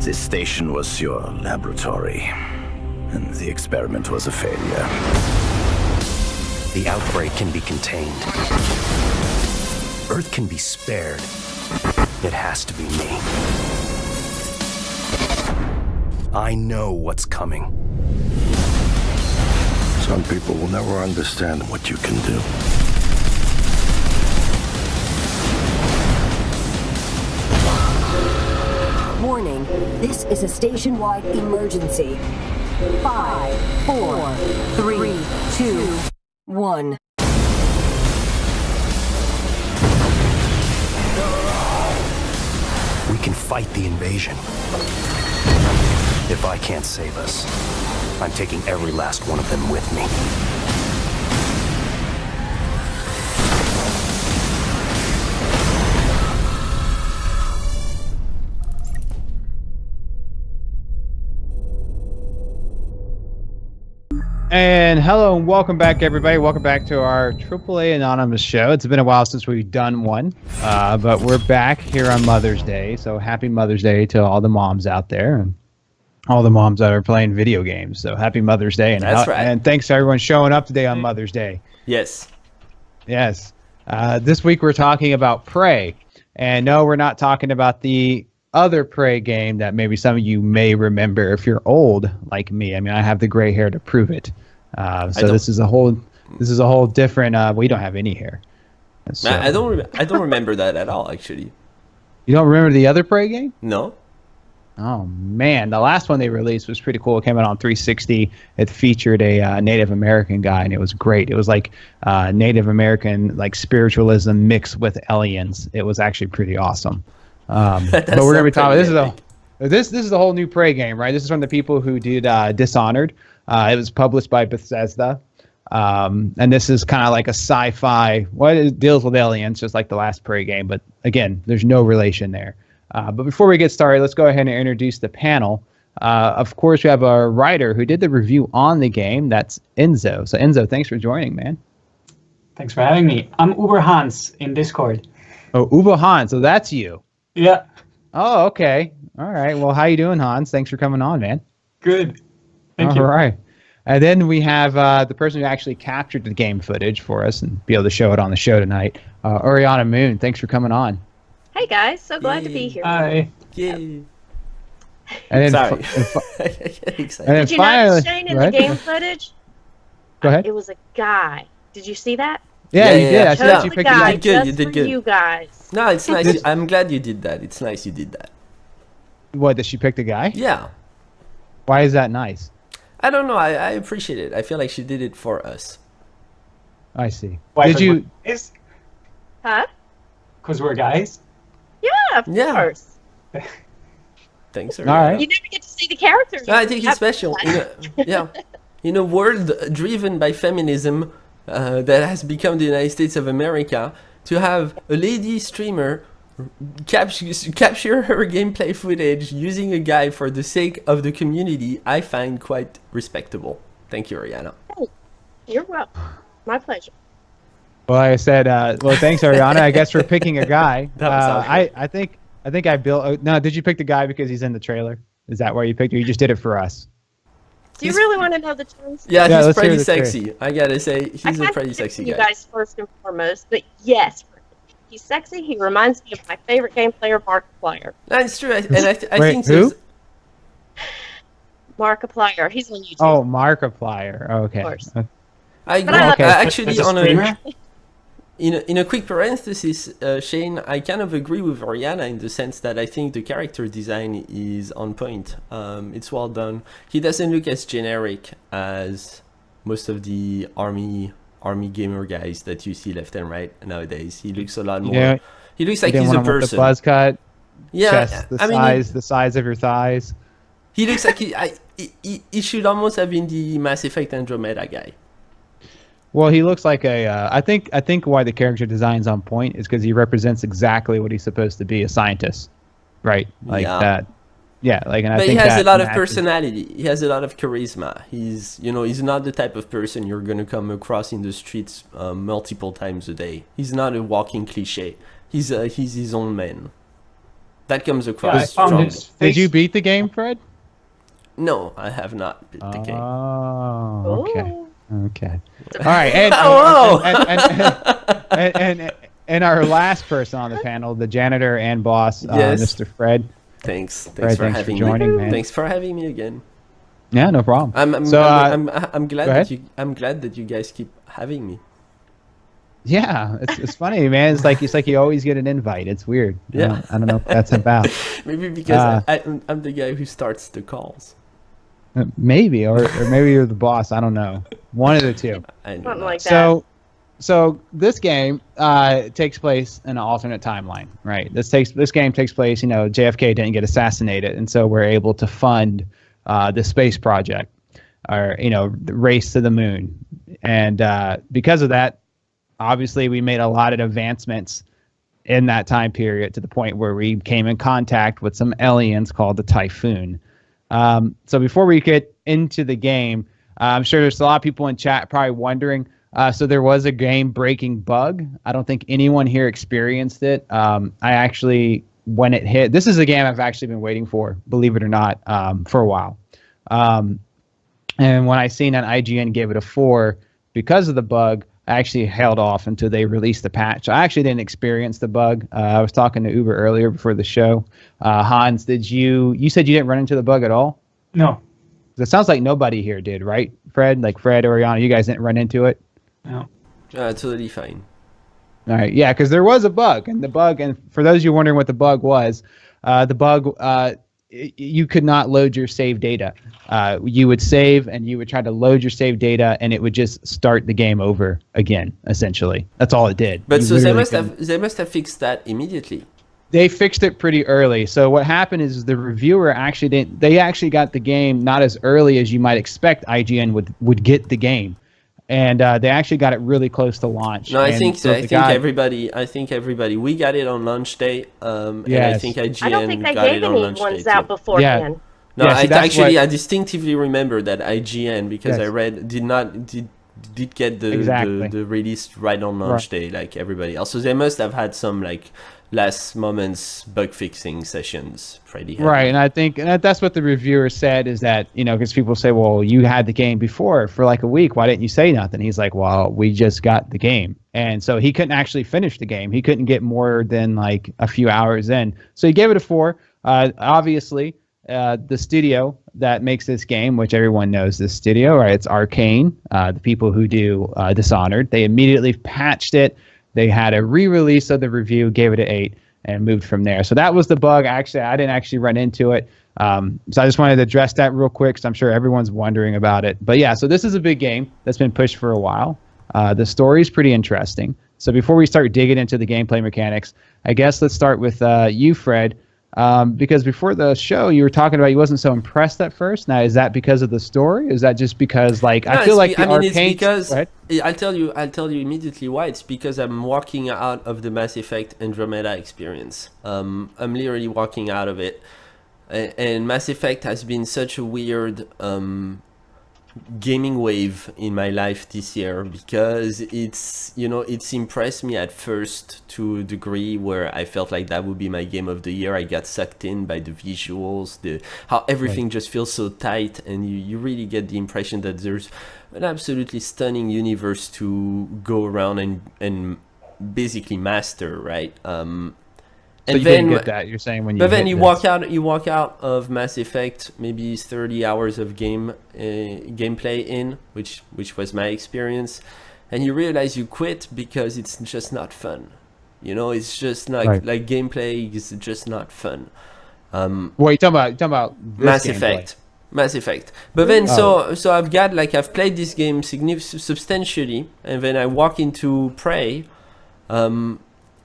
This station was your laboratory, and the experiment was a failure. The outbreak can be contained. Earth can be spared. It has to be me. I know what's coming. Some people will never understand what you can do. Warning, this is a station-wide emergency. 5, 4, 3, 2, 1. We can fight the invasion. If I can't save us, I'm taking every last one of them with me. And hello and welcome back, everybody. Welcome back to our AAA Anonymous show. It's been a while since we've done one, but we're back here on Mother's Day. So happy Mother's Day to all the moms out there and all the moms that are playing video games. So happy Mother's Day. And, That's right. And thanks to everyone showing up today on Mother's Day. Yes. Yes. This week we're talking about Prey. And no, we're not talking about the other Prey game that maybe some of you may remember if you're old like me. I mean, I have the gray hair to prove it. So this is a whole different. We don't have any hair. So, I don't remember that at all. Actually. You don't remember the other Prey game? No. Oh man, the last one they released was pretty cool. It came out on 360. It featured a Native American guy, and it was great. It was like Native American like spiritualism mixed with aliens. It was actually pretty awesome. But we're gonna be talking. This is the whole new Prey game, right? This is from the people who did Dishonored. It was published by Bethesda, and this is kind of like a sci-fi. Well, it deals with aliens, just like the last Prey game, but again, there's no relation there. But before we get started, let's go ahead and introduce the panel. Of course, we have a writer who did the review on the game. That's Enzo. So Enzo, thanks for joining, man. Thanks for having me. I'm Uber Hans in Discord. Oh, Ubo Hans. So that's you. Yeah. Oh, okay. All right. Well, how you doing, Hans? Thanks for coming on, man. Good. Thank you. All right. And then we have the person who actually captured the game footage for us and be able to show it on the show tonight, Oriana Moon. Thanks for coming on. Hey guys, so glad to be here. Hi. Yay. And then Sorry. and Excited. then Did you finally, notice Shane in right? the game footage? Go ahead. It was a guy. Did you see that? Yeah, you Yeah, did. yeah. I see that Chose you the picked guy it. did good, you just did for good. you guys. No, it's nice. I'm glad you did that. It's nice you did that. What? That she picked a guy? Yeah. Why is that nice? I don't know. I appreciate it. I feel like she did it for us. I see. Why, Did you? Huh? Because we're guys? Yeah, of Yeah. course. Thanks. All right. You never get to see the characters. I think it's special. In a world driven by feminism that has become the United States of America, to have a lady streamer capture her gameplay footage using a guy for the sake of the community, I find quite respectable. Thank you, Ariana. You're welcome. My pleasure. Well, like I said, well, thanks, Ariana. I guess for picking a guy. That was awesome. I think I built. No, did you pick the guy because he's in the trailer? Is that why you picked? Or you just did it for us? Do you really want to know the terms? Yeah, Yeah, he's let's hear pretty the sexy. I gotta say, I he's a kinda pretty picked sexy you guy. guys first and foremost, but yes, he's sexy. He reminds me of my favorite game player, Markiplier. That's true. I Wait, think who? there's- Markiplier. He's on YouTube. Oh, Markiplier. Okay. Of course. I But I- agree. Actually, As a on streamer? in a quick parenthesis, Shane, I kind of agree with Oriana in the sense that I think the character design is on point. It's well done. He doesn't look as generic as most of the army gamer guys that you see left and right nowadays. He looks a lot more. Yeah. He looks You like didn't he's a want him with person. the buzz cut, Yeah, chest, the size of your thighs. he looks like he should almost have been the Mass Effect Andromeda guy. Well, he looks like a. I think why the character design's on point is because he represents exactly what he's supposed to be, a scientist, right? Like Yeah. that. Yeah, like, and I But he think has a that lot of matches. personality. He has a lot of charisma. He's not the type of person you're gonna come across in the streets multiple times a day. He's not a walking cliche. He's his own man. That comes Yeah, I across found strong. his Did you face. beat the game, Fred? No, I have not beat the game. Oh, okay. Oh. Okay. All right. And, Oh, and our last person on the panel, the janitor and boss, Yes. Mr. Fred. Thanks Fred, for thanks for having joining, me. man. Thanks for having me again. Yeah, no problem. I'm glad go that I'm glad that you guys keep having me. Yeah, it's funny, man. It's like you always get an invite. It's weird. Yeah. I don't know what that's about. Maybe because I'm the guy who starts the calls. Maybe, or maybe you're the boss. I don't know. One of the two. I know Something that. like that. So this game takes place in an alternate timeline, right? This game takes place. JFK didn't get assassinated, and so we're able to fund the space project, or the race to the moon, and because of that, obviously we made a lot of advancements in that time period to the point where we came in contact with some aliens called the Typhoon. So before we get into the game, I'm sure there's a lot of people in chat probably wondering. So there was a game-breaking bug. I don't think anyone here experienced it. I actually, when it hit, this is a game I've actually been waiting for, believe it or not, for a while. And when I seen that IGN gave it a 4 because of the bug, I actually held off until they released the patch. I actually didn't experience the bug. I was talking to Uber earlier before the show. Hans, you said you didn't run into the bug at all? No. It sounds like nobody here did, right? Fred, Oriana, you guys didn't run into it? No. Totally fine. All right, yeah, because there was a bug, and for those of you wondering what the bug was, you could not load your save data. You would save, and you would try to load your save data, and it would just start the game over again. Essentially, that's all it did. But You so they literally must have fixed that immediately. They fixed it pretty early. So what happened is the reviewer actually didn't. They actually got the game not as early as you might expect. IGN would get the game. And they actually got it really close to launch. No, I And think so I the think guy- everybody. We got it on launch day, and I Yes. think IGN I don't think they got gave it on any launch day ones too. out beforehand. No, Yeah, see, that's I what- distinctively remember that IGN because Yes. I read did get the Exactly. the release right on launch day like everybody else. So they must have had some like last moments bug fixing sessions pretty heavy. Right, and I think that's what the reviewer said is that, because people say, well, you had the game before for like a week. Why didn't you say nothing? He's like, well, we just got the game. And so he couldn't actually finish the game. He couldn't get more than like a few hours in. So he gave it a 4. Obviously, the studio that makes this game, which everyone knows this studio, right? It's Arkkane, the people who do Dishonored. They immediately patched it. They had a re-release of the review, gave it an 8, and moved from there. So that was the bug. Actually, I didn't actually run into it. So I just wanted to address that real quick because I'm sure everyone's wondering about it. But yeah, so this is a big game that's been pushed for a while. The story is pretty interesting. So before we start digging into the gameplay mechanics, I guess let's start with you, Fred. Because before the show, you were talking about you wasn't so impressed at first. Now, is that because of the story? Is that just because, like, I feel like the it's Arkkane... because Go ahead. I'll tell you immediately why. It's because I'm walking out of the Mass Effect Andromeda experience. I'm literally walking out of it, and Mass Effect has been such a weird gaming wave in my life this year because it's impressed me at first to a degree where I felt like that would be my game of the year. I got sucked in by the visuals, how everything just feels so tight, and you really get the impression that there's an absolutely stunning universe to go around and basically master, right? So you didn't get that. You're saying when you. But then hit you this. walk out of Mass Effect, maybe 30 hours of gameplay in, which was my experience, and you realize you quit because it's just not fun. It's just like Right. gameplay is just not fun. What are you talking about? This Mass gameplay? Effect. But then so I've played this game substantially, and then I walk into Prey.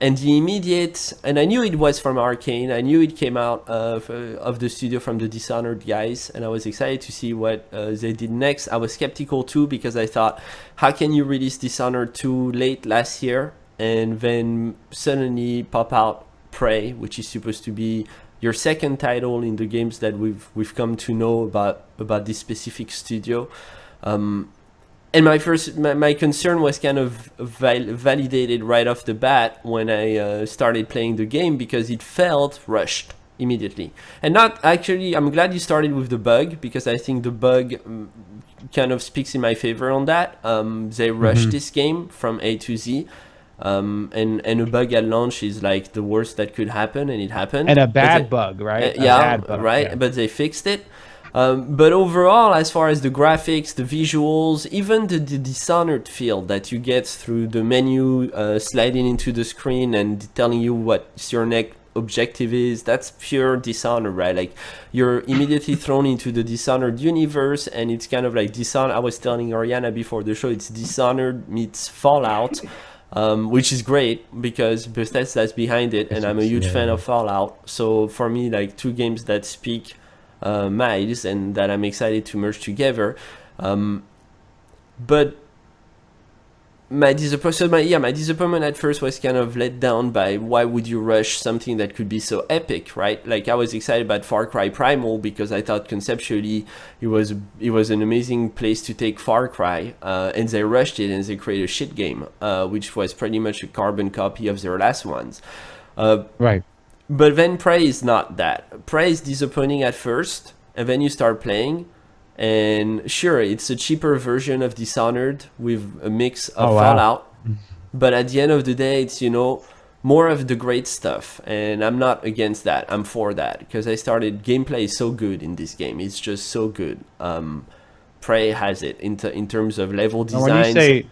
And the immediate, and I knew it was from Arkkane. I knew it came out of the studio from the Dishonored guys, and I was excited to see what they did next. I was skeptical too because I thought, how can you release Dishonored 2 late last year and then suddenly pop out Prey, which is supposed to be your second title in the games that we've come to know about this specific studio. And my concern was kind of validated right off the bat when I started playing the game, because it felt rushed immediately. And not actually, I'm glad you started with the bug, because I think the bug kind of speaks in my favor on that. They rushed this game from A to Z. And a bug at launch is like the worst that could happen, and it happened. And a bad bug, right? Yeah, bad bug, right. Yeah. But they fixed it. But overall, as far as the graphics, the visuals, even the Dishonored feel that you get through the menu sliding into the screen and telling you what your next objective is, that's pure Dishonored, right? Like, you're immediately thrown into the Dishonored universe, and it's kind of like Dishonored. I was telling Oriana before the show, it's Dishonored meets Fallout. Which is great because Bethesda's behind it, and I'm a huge fan of Fallout. So for me, like, two games that speak miles and that I'm excited to merge together. But my disappointment at first was kind of let down by why would you rush something that could be so epic, right? Like, I was excited about Far Cry Primal because I thought conceptually it was an amazing place to take Far Cry, and they rushed it and they created a shit game, which was pretty much a carbon copy of their last ones. Right. But then Prey is not that. Prey is disappointing at first, and then you start playing, and sure, it's a cheaper version of Dishonored with a mix of Fallout. But at the end of the day, it's, more of the great stuff, and I'm not against that. I'm for that, because gameplay is so good in this game. It's just so good. Prey has it in terms of level design.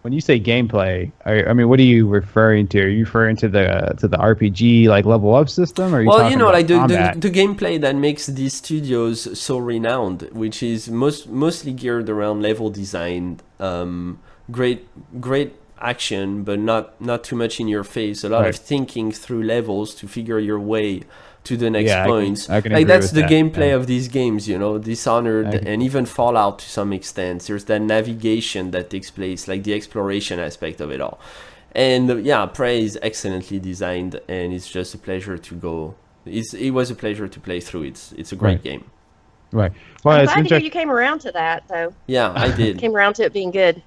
When you say gameplay, I mean, what are you referring to? Are you referring to the RPG like level up system, or are you talking about like combat? the gameplay that makes these studios so renowned, which is mostly geared around level design, great action, but not too much in your face. A lot of thinking through levels to figure your way to the next points. I can like, agree that's with the that. gameplay of these games, Dishonored and even Fallout to some extent. There's that navigation that takes place, like the exploration aspect of it all. And Prey is excellently designed, and it's just a pleasure to go. It was a pleasure to play through. It's a great game. Right. Well, I'm it's glad to hear interesting. you came around to that, though. Yeah, I did. Came around to it being good.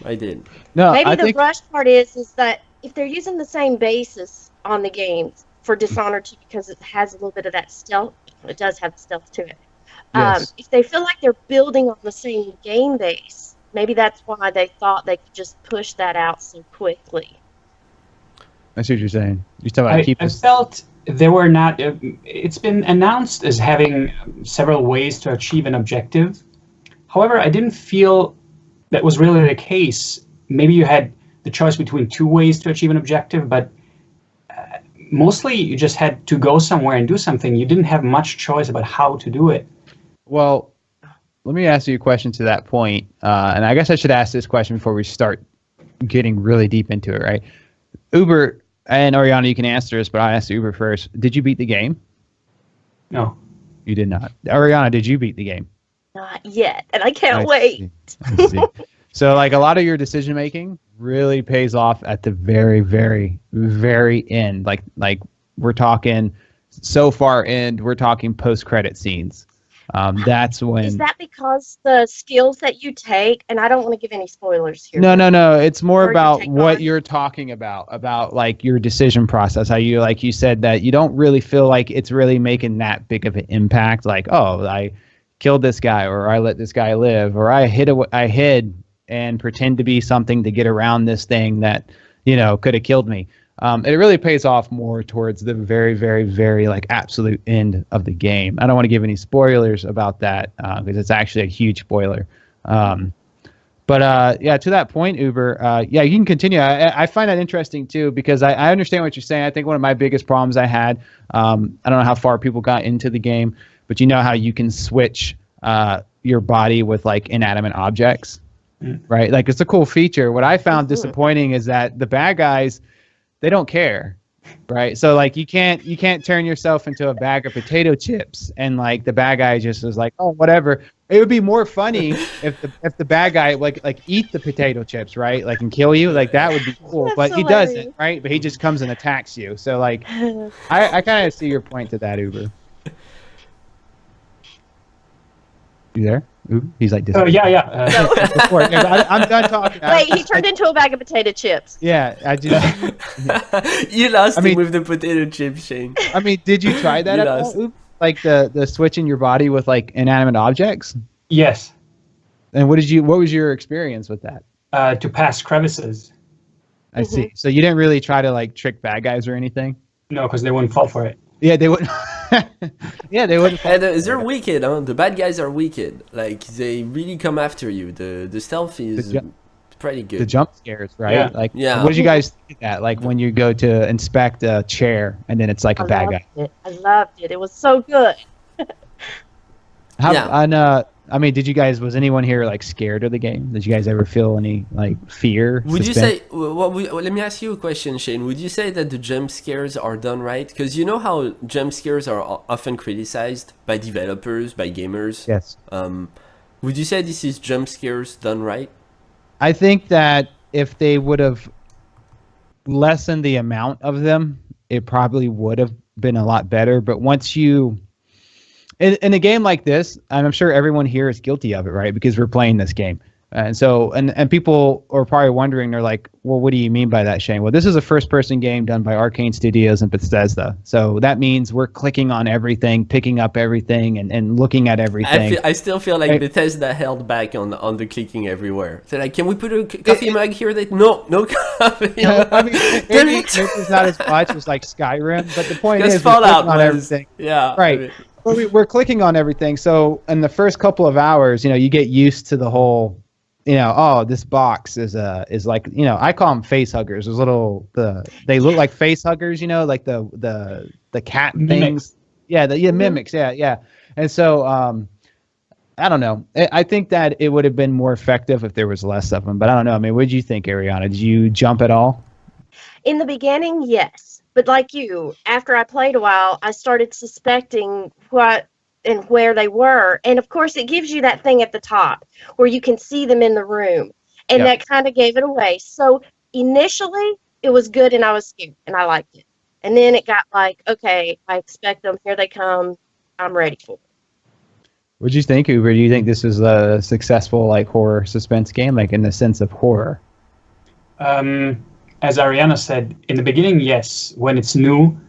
I did. No, Maybe I the think rush part is that if they're using the same basis on the games for Dishonored 2, because it has a little bit of that stealth, it does have stealth to it. Yes. If they feel like they're building on the same game base, maybe that's why they thought they could just push that out so quickly. I see what you're saying. You're talking about I felt there were not. It's been announced as having several ways to achieve an objective. However, I didn't feel that was really the case. Maybe you had the choice between two ways to achieve an objective, but mostly you just had to go somewhere and do something. You didn't have much choice about how to do it. Well, let me ask you a question to that point, and I guess I should ask this question before we start getting really deep into it, right? Uber, and Oriana, you can answer this, but I'll ask Uber first. Did you beat the game? No. You did not. Oriana, did you beat the game? Not yet, and I can't I wait. see. I see. So, like, a lot of your decision making really pays off at the very, very, very end. Like we're talking so far end. We're talking post credit scenes. That's when. Is that because the skills that you take, and I don't want to give any spoilers here. No. It's more Or you about take what on. you're talking about like your decision process. How you, like you said, that you don't really feel like it's really making that big of an impact. Like, oh, I killed this guy, or I let this guy live, or I hid and pretend to be something to get around this thing that, could have killed me. It really pays off more towards the very, very, very like absolute end of the game. I don't want to give any spoilers about that because it's actually a huge spoiler. But to that point, Uber, you can continue. I find that interesting too, because I understand what you're saying. I think one of my biggest problems I had, I don't know how far people got into the game, but you know how you can switch your body with like inanimate objects. Right, like it's a cool feature. What I found disappointing is that the bad guys, they don't care, right? So like you can't turn yourself into a bag of potato chips, and like the bad guy just is like, oh, whatever. It would be more funny if the bad guy like eat the potato chips, right? Like and kill you, like that would be cool. That's but he hilarious. doesn't, right? But he just comes and attacks you. So like, I kind of see your point to that, Uber. You there? Ooh, he's like, Oh yeah. before, yeah, but I'm done talking. Wait, he turned into a bag of potato chips. Yeah, I just. You lost I mean- him with the potato chip, Shane. I mean, did you try that You at all? lost. Oop? Like the switching your body with like inanimate objects? Yes. And what was your experience with that? To pass crevices. I see. So you didn't really try to like trick bad guys or anything? No, because they wouldn't fall for it. Yeah, they wouldn't. Yeah, they wouldn't. And they're wicked, huh? The bad guys are wicked. Like, they really come after you. The stealth is pretty good. The jump scares, right? Yeah. Like, Yeah. what did you guys think of that? Like when you go to inspect a chair and then it's like a bad guy. I loved it. It was so good. How, Yeah. And I mean, was anyone here like scared of the game? Did you guys ever feel any like fear? Would you suspense? say, let me ask you a question, Shane. Would you say that the jump scares are done right? Because you know how jump scares are often criticized by developers, by gamers? Yes. Would you say this is jump scares done right? I think that if they would have lessened the amount of them, it probably would have been a lot better. But once you, in a game like this, and I'm sure everyone here is guilty of it, right? Because we're playing this game. And so, and people are probably wondering, they're like, well, what do you mean by that, Shane? Well, this is a first-person game done by Arkkane Studios and Bethesda. So that means we're clicking on everything, picking up everything, and looking at everything. I still feel like Bethesda held back on the clicking everywhere. They're like, can we put a coffee mug here? No coffee. I mean, maybe it's not as much as like Skyrim, but the point Because is we're Fallout clicking on was, everything. yeah. Right. I mean, Well, we're clicking on everything. So in the first couple of hours, you get used to the whole, oh, this box is like, I call them face huggers. Those they look like face huggers, like the cat Mimics. things. Yeah, mimics. Yeah. And so, I don't know. I think that it would have been more effective if there was less of them, but I don't know. I mean, what did you think, Ariana? Did you jump at all? In the beginning, yes. But like you, after I played a while, I started suspecting what and where they were. And of course, it gives you that thing at the top where you can see them in the room. And Yep. that kind of gave it away. So initially, it was good and I was scared and I liked it. And then it got like, okay, I expect them. Here they come. I'm ready for it. What did you think, Uber? Do you think this is a successful like horror suspense game, like in the sense of horror? As Ariana said, in the beginning, yes. When it's new,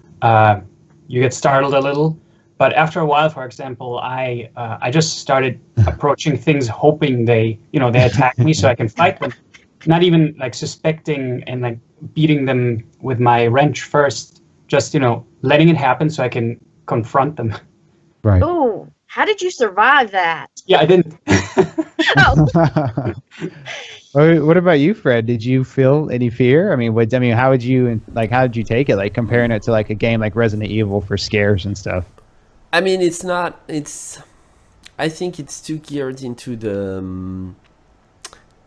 you get startled a little. But after a while, for example, I just started approaching things hoping they attack me so I can fight them. Not even like suspecting and like beating them with my wrench first. Just, letting it happen so I can confront them. Right. Ooh, how did you survive that? Yeah, I didn't. Oh, What about you, Fred? Did you feel any fear? I mean, how did you take it? Like comparing it to like a game like Resident Evil for scares and stuff. I mean, I think it's too geared into the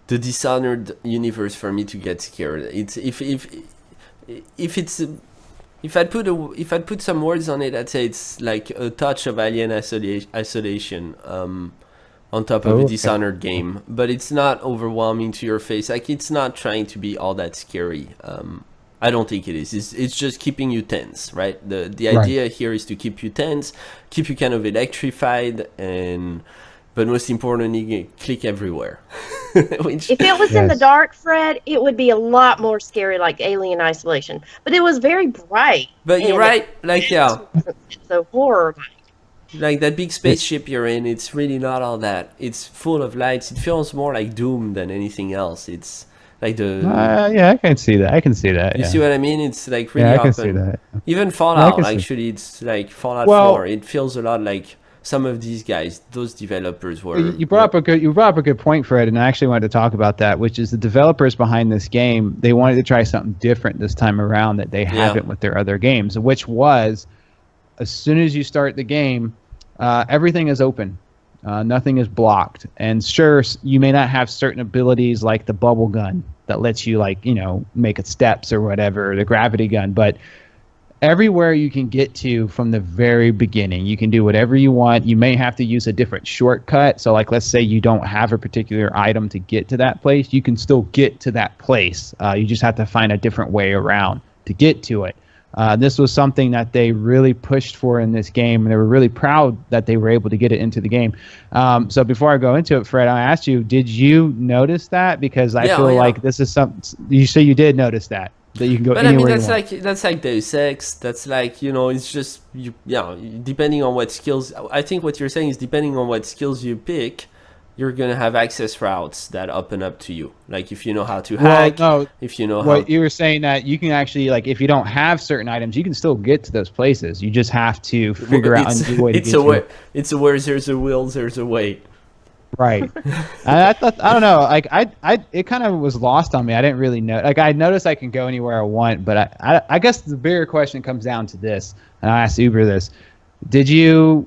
Dishonored universe for me to get scared. It's if I'd put some words on it, I'd say it's like a touch of Alien Isolation on top of a Dishonored game, but it's not overwhelming to your face. Like, it's not trying to be all that scary. I don't think it is. It's just keeping you tense, right? The idea here is to keep you tense, keep you kind of electrified, but most importantly, click everywhere. Which, if it was in the dark, Fred, it would be a lot more scary, like Alien Isolation. But it was very bright. but you're and right, like, yeah, It's a horror. like that big spaceship you're in, it's really not all that. It's full of lights. It feels more like Doom than anything else. It's like Yeah, I can see that. You see what I mean? It's like really Yeah, I can open. see that. Even Fallout, can see. actually, it's like Fallout Well- 4. It feels a lot like some of these guys, those developers were. You brought up a good point, Fred, and I actually wanted to talk about that, which is the developers behind this game. They wanted to try something different this time around that they haven't with their other games, which was as soon as you start the game, everything is open. Nothing is blocked. And sure, you may not have certain abilities like the bubble gun that lets you make it steps or whatever, or the gravity gun, but everywhere you can get to from the very beginning, you can do whatever you want. You may have to use a different shortcut. So like, let's say you don't have a particular item to get to that place, you can still get to that place. You just have to find a different way around to get to it. This was something that they really pushed for in this game, and they were really proud that they were able to get it into the game. So before I go into it, Fred, I asked you, did you notice that? Because I feel like this is something you say you did notice that you can go but anywhere. I mean, that's like Deus Ex. That's like, you know, it's just depending on what skills. I think what you're saying is depending on what skills you pick, you're gonna have access routes that open up to you. Like if you know how to hack, if you know how. You were saying that you can actually, like, if you don't have certain items, you can still get to those places. You just have to figure out a new way to get to it. It's a where there's a will, there's a way. Right. I thought, I don't know, like it kind of was lost on me. I didn't really know. Like I noticed I can go anywhere I want, but I guess the bigger question comes down to this, and I asked Uber this: did you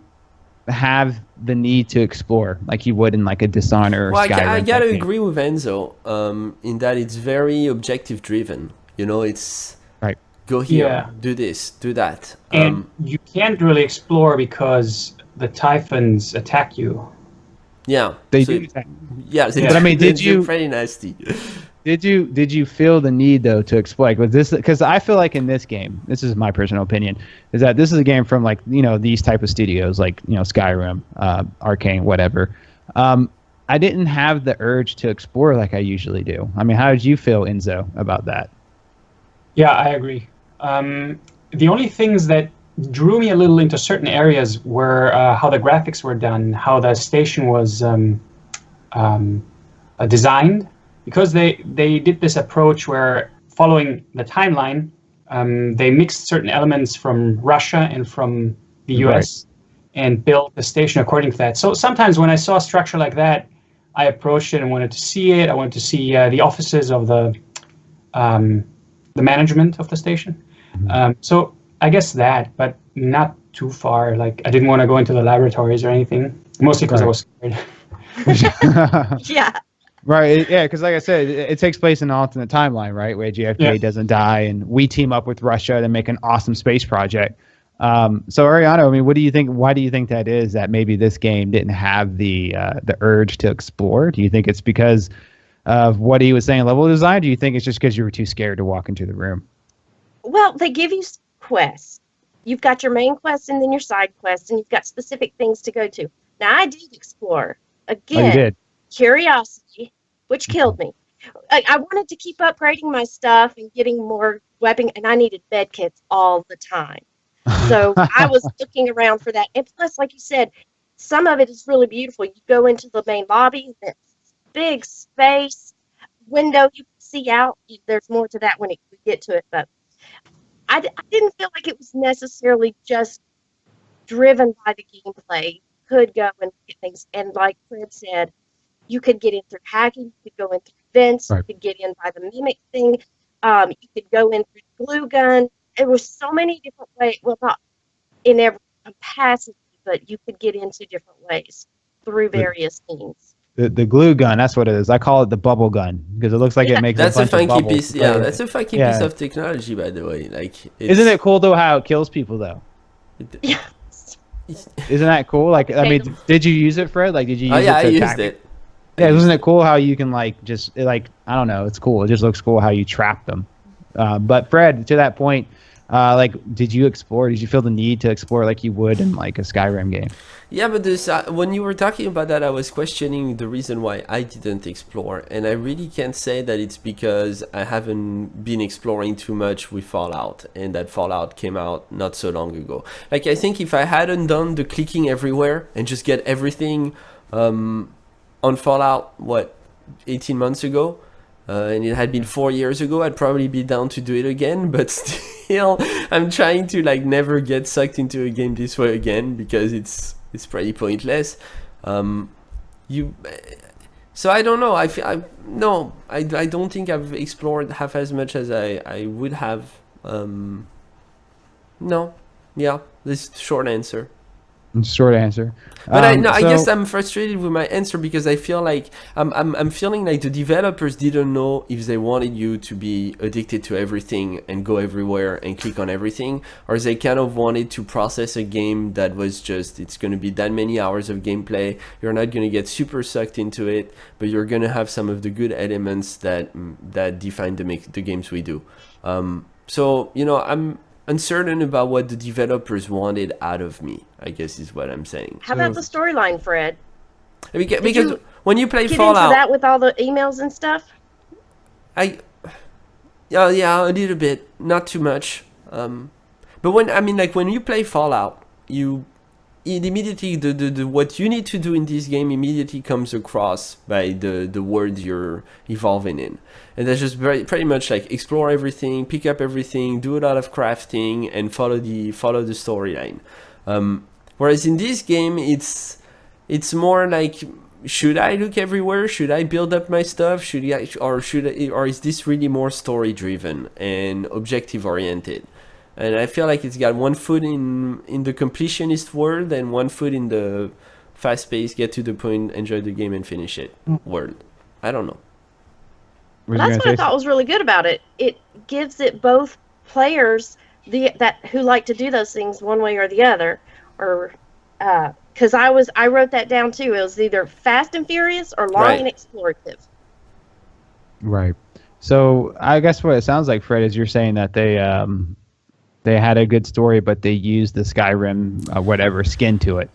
have the need to explore like you would in like a Dishonor or Skyrim? I gotta agree with Enzo in that it's very objective driven. You know, it's right. Go here, do this, do that, and you can't really explore because the Typhons attack you. Yeah, they do. Yeah, but I mean, did you? Pretty nasty. Did you feel the need though to explore? Like, with this, because I feel like in this game, this is my personal opinion, is that this is a game from like, you know, these type of studios, like, you know, Skyrim, Arkkane, whatever. I didn't have the urge to explore like I usually do. I mean, how did you feel, Enzo, about that? Yeah, I agree. The only things that drew me a little into certain areas were how the graphics were done, how the station was designed, because they did this approach where, following the timeline, they mixed certain elements from Russia and from the US and built the station according to that. So sometimes when I saw a structure like that, I approached it and wanted to see it. I wanted to see the offices of the management of the station. So I guess that, but not too far. Like, I didn't want to go into the laboratories or anything, mostly because I was scared. Yeah. Right, yeah, because like I said, it takes place in an alternate timeline, right, where JFK doesn't die, and we team up with Russia to make an awesome space project. So Ariano, I mean, what do you think? Why do you think that is? That maybe this game didn't have the urge to explore? Do you think it's because of what he was saying, level design? Do you think it's just because you were too scared to walk into the room? Well, they give you quests. You've got your main quest and then your side quests, and you've got specific things to go to. Now, I did explore. Again, you did. Curiosity, which killed me. I wanted to keep upgrading my stuff and getting more weapon, and I needed bed kits all the time. So I was looking around for that. And plus, like you said, some of it is really beautiful. You go into the main lobby, this big space, window you can see out. There's more to that when we get to it, but I didn't feel like it was necessarily just driven by the gameplay. You could go and get things, and like Fred said, you could get in through hacking, you could go in through vents, you could get in by the mimic thing, you could go in through the glue gun. There were so many different ways, well, not in every capacity, but you could get into different ways through various things. The glue gun, that's what it is. I call it the bubble gun because it looks like it makes that's a bunch of bubbles. Piece. Yeah, that's a funky piece of technology, by the way. Like, isn't it cool though how it kills people though? Yeah. Isn't that cool? Like, I mean, did you use it, Fred? Like, did you use it to I attack? used it. Yeah, isn't it cool how you can like just like, I don't know, it's cool. It just looks cool how you trap them. But Fred, to that point, like, did you explore? Did you feel the need to explore like you would in like a Skyrim game? Yeah, but this when you were talking about that, I was questioning the reason why I didn't explore, and I really can't say that it's because I haven't been exploring too much with Fallout, and that Fallout came out not so long ago. Like, I think if I hadn't done the clicking everywhere and just get everything on Fallout, 18 months ago, and it had been 4 years ago, I'd probably be down to do it again, but still, I'm trying to like never get sucked into a game this way again because it's pretty pointless. So I don't know. I don't think I've explored half as much as I would have. No, yeah, this is the short answer. Short answer. But I guess I'm frustrated with my answer because I feel like I'm feeling like the developers didn't know if they wanted you to be addicted to everything and go everywhere and click on everything, or they kind of wanted to process a game that was just, it's going to be that many hours of gameplay. You're not going to get super sucked into it, but you're going to have some of the good elements that define the games we do. So, you know, uncertain about what the developers wanted out of me, I guess is what I'm saying. How about the storyline, Fred? Because you when you play Get Fallout, into that with all the emails and stuff? yeah, a little bit, not too much. But when you play Fallout, it immediately the what you need to do in this game immediately comes across by the world you're evolving in, and that's just pretty much like explore everything, pick up everything, do a lot of crafting, and follow the storyline. Whereas in this game, it's more like, should I look everywhere? Should I build up my stuff? Or is this really more story driven and objective oriented? And I feel like it's got one foot in the completionist world and one foot in the fast-paced, get to the point, enjoy the game and finish it world. I don't know. That's what I thought was really good about it. It gives it both players who like to do those things one way or the other, or because I wrote that down too. It was either fast and furious or long and explorative. Right. So I guess what it sounds like, Fred, is you're saying that they had a good story, but they used the Skyrim whatever skin to it.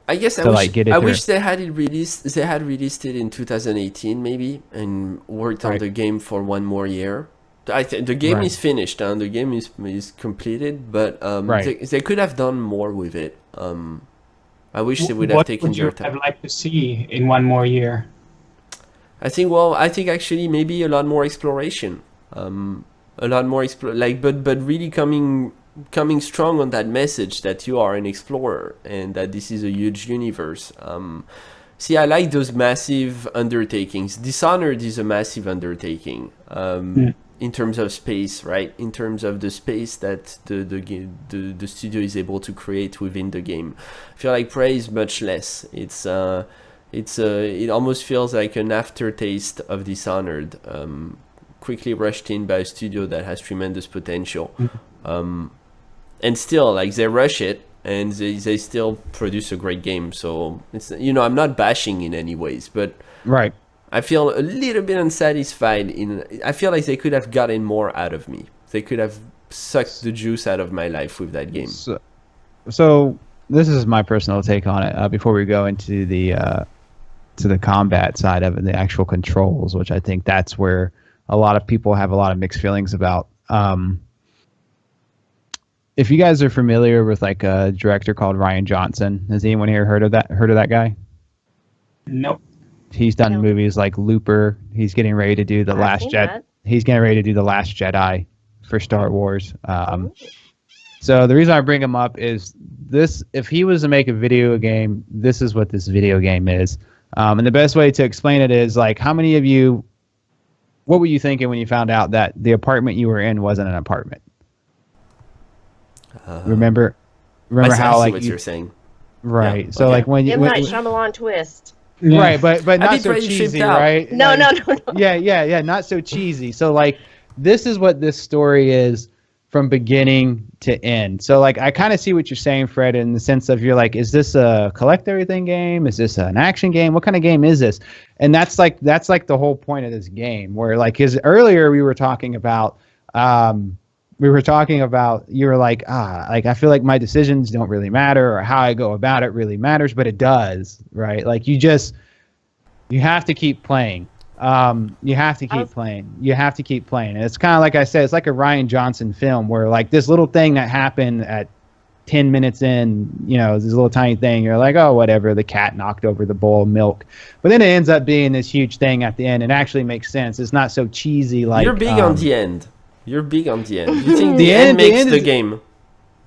I guess I wish they had it released. They had released it in 2018 maybe, and worked on the game for one more year. I think the game is finished and the game is completed, but they could have done more with it. I wish they would have taken their time. What would you have liked to see in one more year? I think actually maybe a lot more exploration. A lot more but really coming strong on that message that you are an explorer and that this is a huge universe. See, I like those massive undertakings. Dishonored is a massive undertaking in terms of space, right? In terms of the space that the studio is able to create within the game. I feel like Prey is much less. It almost feels like an aftertaste of Dishonored. Quickly rushed in by a studio that has tremendous potential, and still they rush it and they still produce a great game. So it's, I'm not bashing in any ways, but I feel a little bit unsatisfied. I feel like they could have gotten more out of me. They could have sucked the juice out of my life with that game. So this is my personal take on it. Before we go into the combat side of it, the actual controls, which I think that's where a lot of people have a lot of mixed feelings about. If you guys are familiar with like a director called Rian Johnson, has anyone here heard of that guy? Nope. He's done movies like Looper. He's getting ready to do the Last Jedi. He's getting ready to do the Last Jedi for Star Wars. So the reason I bring him up is this: if he was to make a video game, this is what this video game is. And the best way to explain it is like, how many of you? What were you thinking when you found out that the apartment you were in wasn't an apartment? Remember how like what you're saying, right? Yeah, so okay. Like when you Night Shyamalan twist, right? But not so cheesy, right? No. Yeah, not so cheesy. So like this is what this story is from beginning to end. So like I kind of see what you're saying, Fred, in the sense of you're like, is this a collect everything game? Is this an action game? What kind of game is this? And that's like the whole point of this game, where like, because earlier we were talking about you were like, like I feel like my decisions don't really matter, or how I go about it really matters, but it does, right? Like you have to keep playing. You have to keep playing. You have to keep playing. And it's kind of like I said, it's like a Rian Johnson film where like this little thing that happened at 10 minutes in, this little tiny thing, you're like, oh, whatever, the cat knocked over the bowl of milk. But then it ends up being this huge thing at the end. It actually makes sense. It's not so cheesy like... You're big on the end. You think the end makes the game.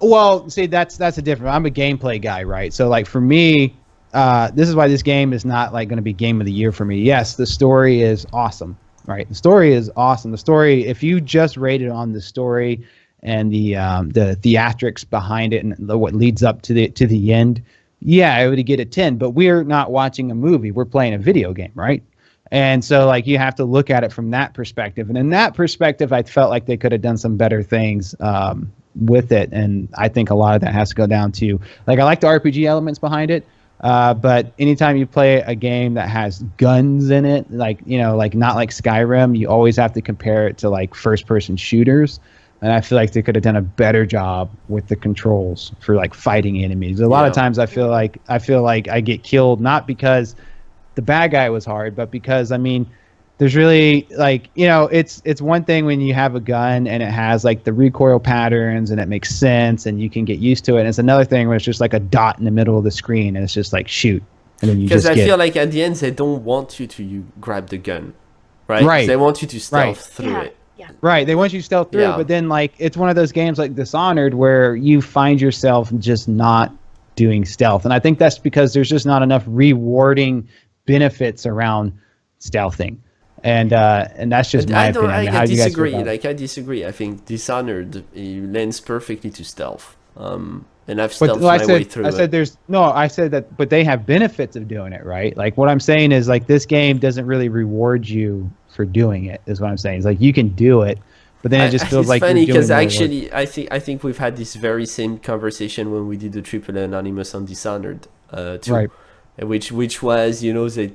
Well, see, that's a different... I'm a gameplay guy, right? So like for me... this is why this game is not like going to be game of the year for me. Yes, the story is awesome, right? The story is awesome. The story, if you just rated on the story and the theatrics behind it and what leads up to the end, yeah, I would get a 10. But we're not watching a movie; we're playing a video game, right? And so, like, you have to look at it from that perspective. And in that perspective, I felt like they could have done some better things with it. And I think a lot of that has to go down to, like, I like the RPG elements behind it. But anytime you play a game that has guns in it, like not like Skyrim, you always have to compare it to like first-person shooters. and I feel like they could have done a better job with the controls for like fighting enemies. A lot of times I feel like I get killed not because the bad guy was hard, but because I mean, there's really like, you know, it's one thing when you have a gun and it has like the recoil patterns and it makes sense and you can get used to it. And it's another thing where it's just like a dot in the middle of the screen and it's just like shoot, and then you just because I feel like at the end they don't want you to grab the gun, right? They want you to stealth through it. Yeah. Right, they want you to stealth through, but then like it's one of those games like Dishonored where you find yourself just not doing stealth, and I think that's because there's just not enough rewarding benefits around stealthing, and that's just my opinion. I disagree. I disagree. I think Dishonored lends perfectly to stealth. And I've stealthed my way through it. I said that, but they have benefits of doing it, right? Like what I'm saying is like this game doesn't really reward you for doing it. Is what I'm saying. It's like you can do it, but then it just feels like funny because actually I think we've had this very same conversation when we did the AAA Anonymous on Dishonored too. Right. Which was, you know, they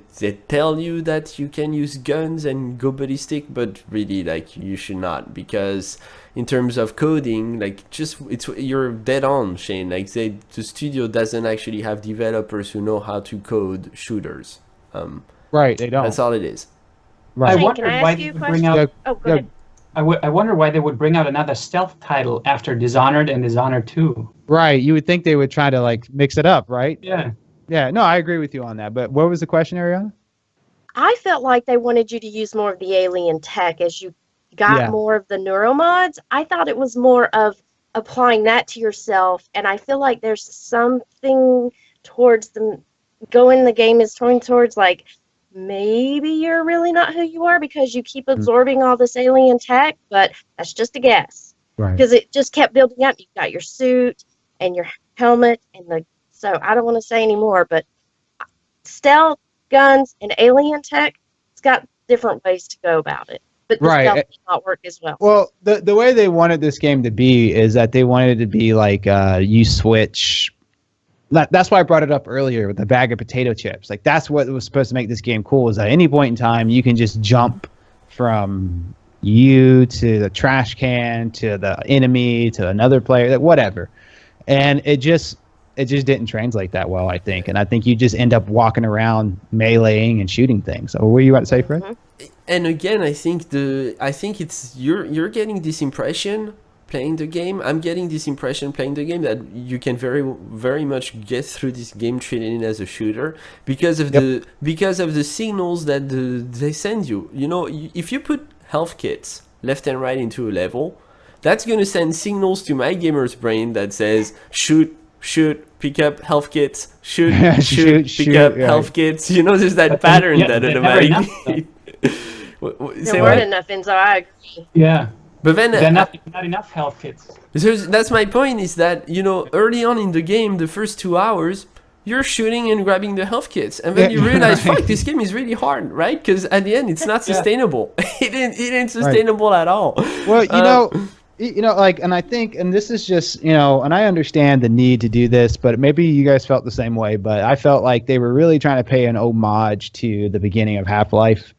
tell you that you can use guns and go ballistic, but really like you should not, because in terms of coding, like you're dead on, Shane. Like the studio doesn't actually have developers who know how to code shooters. Right, they don't. That's all it is. Right. Shane, can I ask you a question? Oh, go ahead. I wonder why they would bring out another stealth title after Dishonored and Dishonored 2. Right, you would think they would try to like mix it up, right? Yeah. Yeah, no, I agree with you on that. But what was the question, Ariana? I felt like they wanted you to use more of the alien tech as you got more of the neuromods. I thought it was more of applying that to yourself, and I feel like there's something towards the game is turning towards like maybe you're really not who you are because you keep absorbing all this alien tech, but that's just a guess. Right. Because it just kept building up. You've got your suit and your helmet so I don't want to say any more, but stealth, guns, and alien tech, it's got different ways to go about it. But the stealth does not work as well. Well, the way they wanted this game to be is that they wanted it to be like you switch. That's why I brought it up earlier with the bag of potato chips. Like that's what was supposed to make this game cool, is at any point in time you can just jump from you to the trash can to the enemy to another player, whatever. And it just didn't translate that well, I think. And I think you just end up walking around meleeing and shooting things. So what were you about to say, Fred? And again, I think it's you're getting this impression playing the game. I'm getting this impression playing the game that you can very very much get through this game treating it as a shooter because of the signals that they send you. You know, if you put health kits left and right into a level, that's going to send signals to my gamer's brain that says shoot, pick up health kits, shoot, pick up health kits. You know, there's that pattern that automatically. There weren't enough in, so I agree. Yeah. But then there are not enough health kits. That's my point, is that, you know, early on in the game, the first 2 hours, you're shooting and grabbing the health kits, and then you realize, fuck, this game is really hard, right? Because at the end, it's not sustainable. It ain't sustainable at all. Well, you know, like, and I think, and this is just, you know, and I understand the need to do this, but maybe you guys felt the same way, but I felt like they were really trying to pay an homage to the beginning of Half-Life,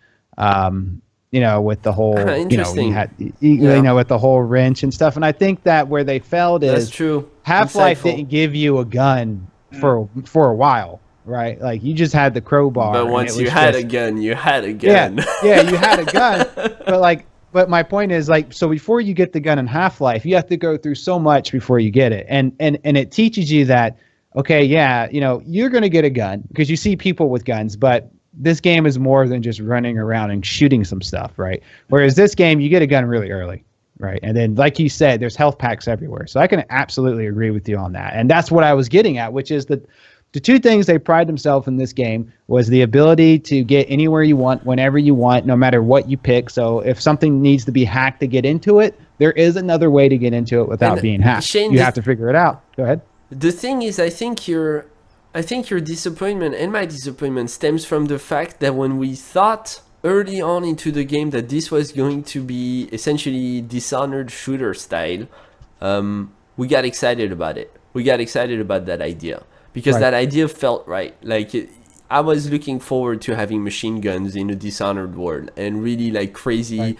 you know, with the whole, you know, with the whole wrench and stuff. And I think that where they failed is that's true. Half-Life didn't give you a gun for a while, right? Like you just had the crowbar. But once you had a gun, you had a gun. Yeah, you had a gun, but my point is, like, so before you get the gun in Half-Life, you have to go through so much before you get it. And it teaches you that, okay, yeah, you know, you're going to get a gun because you see people with guns, but this game is more than just running around and shooting some stuff, right? Whereas this game, you get a gun really early, right? And then, like you said, there's health packs everywhere. So I can absolutely agree with you on that. And that's what I was getting at, which is that the two things they pride themselves in this game was the ability to get anywhere you want, whenever you want, no matter what you pick. So if something needs to be hacked to get into it, there is another way to get into it without being hacked. Shane, you have to figure it out. Go ahead. The thing is, I think your disappointment and my disappointment stems from the fact that when we thought early on into the game that this was going to be essentially Dishonored shooter style, we got excited about it. We got excited about that idea. Because that idea felt right. Like, I was looking forward to having machine guns in a Dishonored world and really like crazy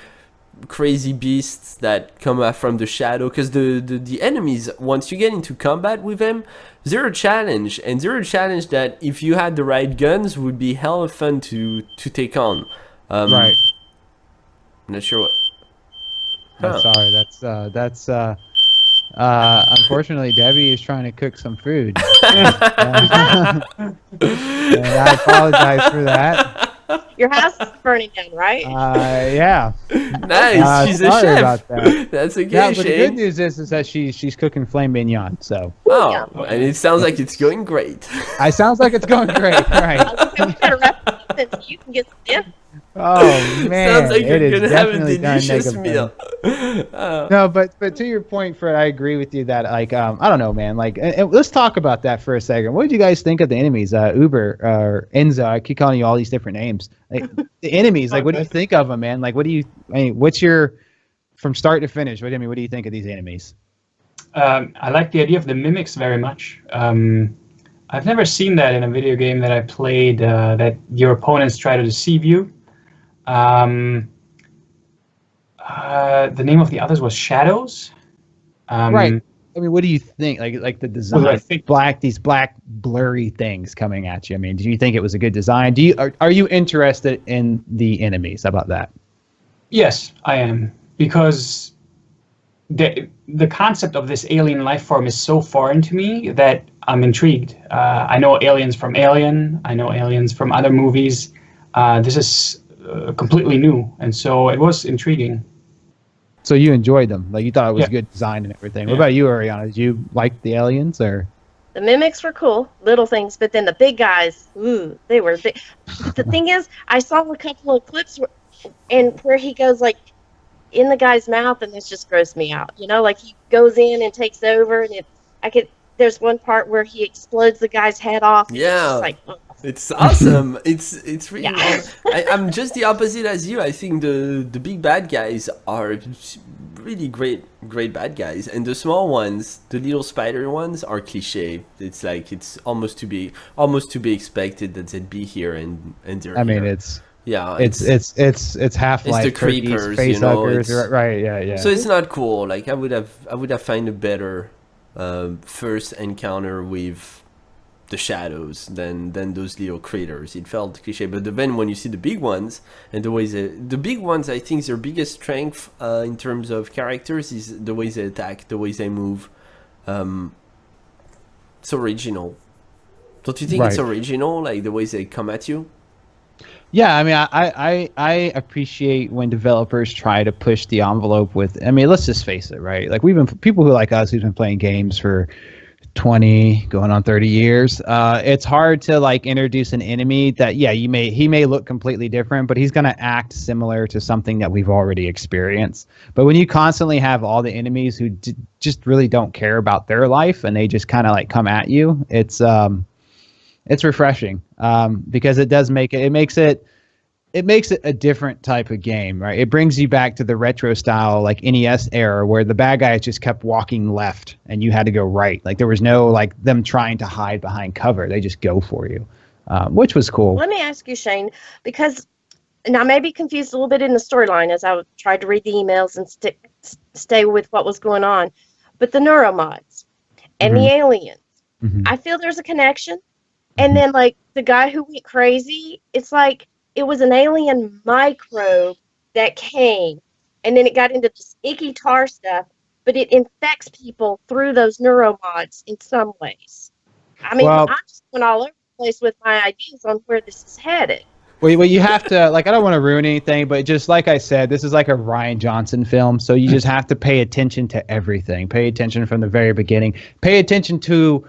crazy beasts that come out from the shadow, because the enemies, once you get into combat with them, they're a challenge, and they're a challenge that if you had the right guns would be hella fun to take on. Right. I'm not sure what. Sorry, that's unfortunately Debbie is trying to cook some food. And I apologize for that. Your house is burning down, right? Yeah. Nice. She's a sorry chef. about that. That's okay, Yeah, but the Shane. good news is that she's cooking flame mignon. So Oh, and it sounds like it's going great. I sounds like it's going great, right? We gotta wrap it up so you can get some dinner. Oh man, Sounds like it you're is gonna have a definitely done delicious negative. meal. No, but to your point, Fred, I agree with you that like I don't know, man. Like, and let's talk about that for a second. What did you guys think of the enemies? Uber or Enzo? I keep calling you all these different names. Like the enemies. Like, what do you think of them, man? Like, what do you? I mean, what's your from start to finish? What do you think of these enemies? I like the idea of the mimics very much. I've never seen that in a video game that I played, that your opponents try to deceive you. The name of the others was Shadows. Right. I mean, what do you think? Like the design, I think- these black blurry things coming at you. I mean, do you think it was a good design? Are you interested in the enemies? How about that? Yes, I am, because the concept of this alien life form is so foreign to me that I'm intrigued. I know aliens from Alien. I know aliens from other movies. This is completely new, and so it was intriguing. So you enjoyed them, like you thought it was Yeah. good design and everything. Yeah. What about you, Ariana? Did you like the aliens or? The mimics were cool, little things, but then the big guys, ooh, they were big. But the thing is, I saw a couple of clips where he goes like in the guy's mouth, and this just grossed me out. You know, like he goes in and takes over, and there's one part where he explodes the guy's head off. And Yeah. it's just like, oh. It's awesome. It's really. Yeah. I'm just the opposite as you. I think the big bad guys are really great bad guys, and the small ones, the little spider ones, are cliche. It's like it's almost to be expected that they'd be here and they're. I mean, here. it's Half-Life the turkeys, creepers, face you know, huggers, it's- right? Yeah. So it's not cool. Like I would have found a better first encounter with the shadows than those little critters. It felt cliche, but then when you see the big ones and the ways the big ones, I think their biggest strength in terms of characters is the ways they attack, the ways they move. It's original. Don't you think it's Right. original, like the ways they come at you? Yeah, I mean, I appreciate when developers try to push the envelope with. I mean, let's just face it, right? Like people who like us who've been playing games for 20 going on 30 years, it's hard to like introduce an enemy that he may look completely different, but he's going to act similar to something that we've already experienced. But when you constantly have all the enemies who just really don't care about their life and they just kind of like come at you, it's refreshing, because it makes it a different type of game, right? It brings you back to the retro style, like NES era, where the bad guys just kept walking left and you had to go right. Like there was no like them trying to hide behind cover; they just go for you, which was cool. Let me ask you, Shane, because and I may be confused a little bit in the storyline as I tried to read the emails and stay with what was going on. But the neuromods and the aliens, I feel there's a connection. And then, like, the guy who went crazy, it's like it was an alien microbe that came, and then it got into this icky tar stuff, but it infects people through those neuromods in some ways. I mean, Well- I'm just going all over the place with my ideas on where this is headed. Well, you have to, like, I don't want to ruin anything, but just like I said, this is like a Rian Johnson film, so you just have to pay attention to everything. Pay attention from the very beginning. Pay attention to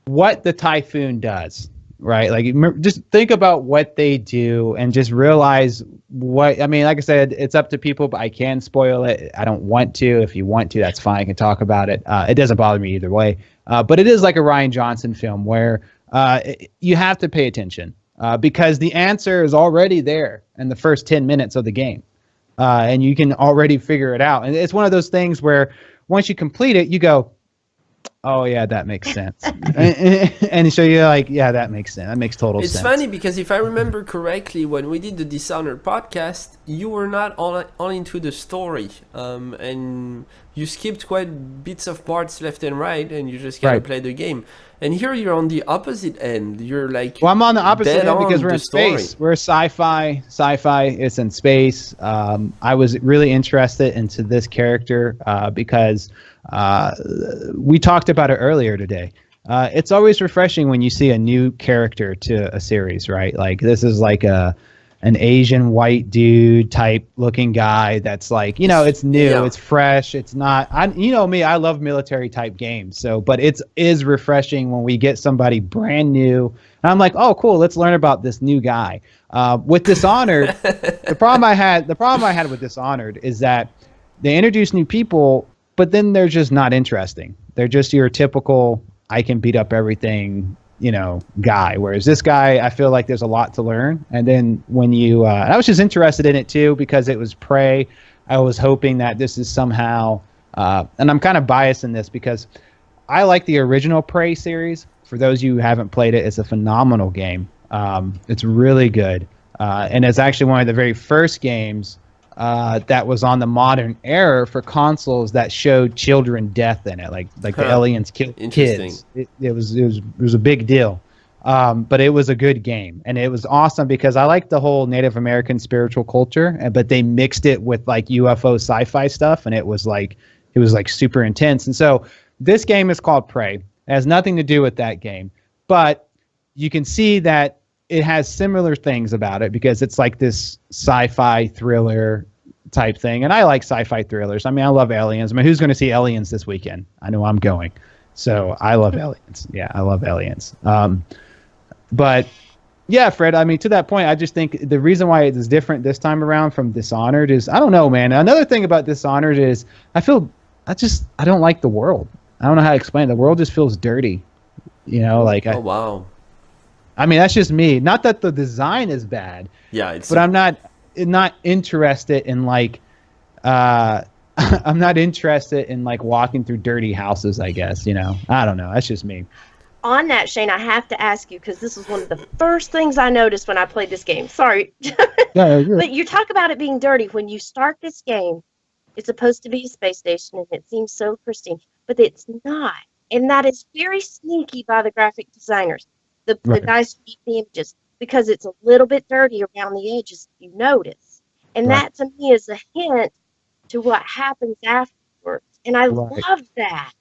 what the Typhoon does, right? Like, just think about what they do and just realize what, I mean, like I said, it's up to people, but I can spoil it. I don't want to. If you want to, that's fine. I can talk about it. It doesn't bother me either way. But it is like a Rian Johnson film where you have to pay attention because the answer is already there in the first 10 minutes of the game. And you can already figure it out. And it's one of those things where once you complete it, you go, Oh yeah, that makes sense. And so you're like, yeah, that makes sense. That makes total sense. It's funny because if I remember correctly, when we did the Dishonored podcast, you were not all into the story, and you skipped quite bits of parts left and right, and you just kind of played the game. And here you're on the opposite end. You're like, well, I'm on the opposite end because we're in story. space. We're sci-fi. Sci-fi. It's in space. I was really interested into this character because we talked about it earlier today. It's always refreshing when you see a new character to a series, right? Like this is like an Asian white dude type looking guy that's like, it's new, it's fresh, it's not, me, I love military type games. So, but it is refreshing when we get somebody brand new. And I'm like, oh, cool, let's learn about this new guy. With Dishonored, the problem I had with Dishonored is that they introduce new people, but then they're just not interesting. They're just your typical, I can beat up everything, guy. Whereas this guy, I feel like there's a lot to learn. And then when you, I was just interested in it too, because it was Prey. I was hoping that this is somehow, and I'm kind of biased in this because I like the original Prey series. For those of you who haven't played it, it's a phenomenal game. It's really good. And it's actually one of the very first games that was on the modern era for consoles that showed children death in it, like the aliens killed kids. It was a big deal, but it was a good game, and it was awesome because I like the whole Native American spiritual culture, but they mixed it with like UFO sci-fi stuff, and it was like super intense. And so this game is called Prey. It has nothing to do with that game, but you can see that it has similar things about it because it's like this sci-fi thriller type thing. And I like sci-fi thrillers. I mean, I love aliens. I mean, who's going to see Aliens this weekend? I know I'm going. So I love aliens. Yeah, I love aliens. But yeah, Fred, I mean, to that point, I just think the reason why it is different this time around from Dishonored is, I don't know, man. Another thing about Dishonored is I don't like the world. I don't know how to explain it. The world just feels dirty. Oh, wow. I mean, that's just me. Not that the design is bad. Yeah, but I'm not interested in like I'm not interested in like walking through dirty houses, I guess, I don't know. That's just me. On that, Shane, I have to ask you, because this was one of the first things I noticed when I played this game. Sorry. But you talk about it being dirty. When you start this game, it's supposed to be a space station, and it seems so pristine, but it's not. And that is very sneaky by the graphic designers. The guys who make the images, because it's a little bit dirty around the edges, if you notice. And that to me is a hint to what happens afterwards. And I love that.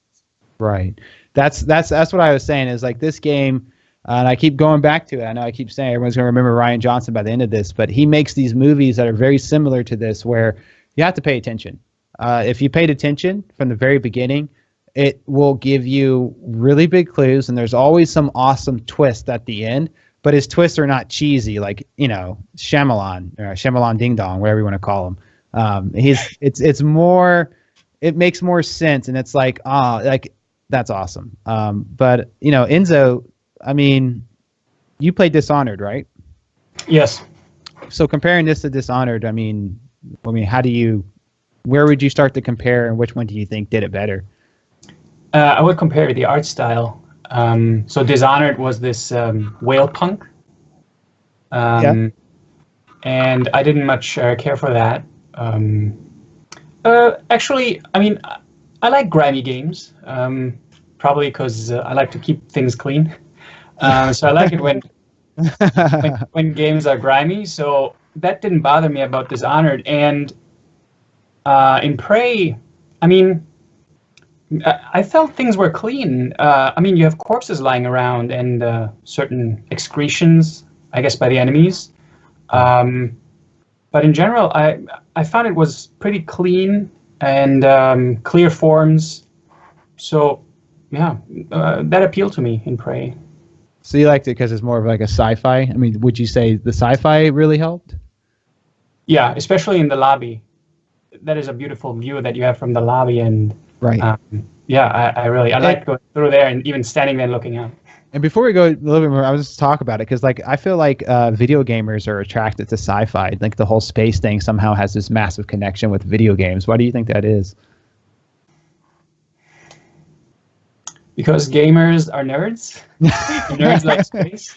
Right. That's what I was saying is like this game, and I keep going back to it. I know I keep saying everyone's going to remember Rian Johnson by the end of this, but he makes these movies that are very similar to this where you have to pay attention. If you paid attention from the very beginning, it will give you really big clues, and there's always some awesome twist at the end. But his twists are not cheesy, like Shyamalan or Shyamalan Ding Dong, whatever you want to call him. It's more, it makes more sense, and it's like that's awesome. But Enzo, I mean, you played Dishonored, right? Yes. So comparing this to Dishonored, I mean, where would you start to compare, and which one do you think did it better? I would compare the art style. So Dishonored was this whale punk. And I didn't much care for that. Actually, I mean, I like grimy games, probably because I like to keep things clean. So I like it when games are grimy. So that didn't bother me about Dishonored. And in Prey, I mean, I felt things were clean. I mean, you have corpses lying around and certain excretions, I guess, by the enemies. But in general, I found it was pretty clean and clear forms. So, yeah, that appealed to me in Prey. So you liked it because it's more of like a sci-fi? I mean, would you say the sci-fi really helped? Yeah, especially in the lobby. That is a beautiful view that you have from the lobby, and right. I like going through there and even standing there and looking out. And before we go a little bit more, I was just talk about it because like I feel like video gamers are attracted to sci-fi. Like the whole space thing somehow has this massive connection with video games. Why do you think that is? Because gamers are nerds. Nerds like space.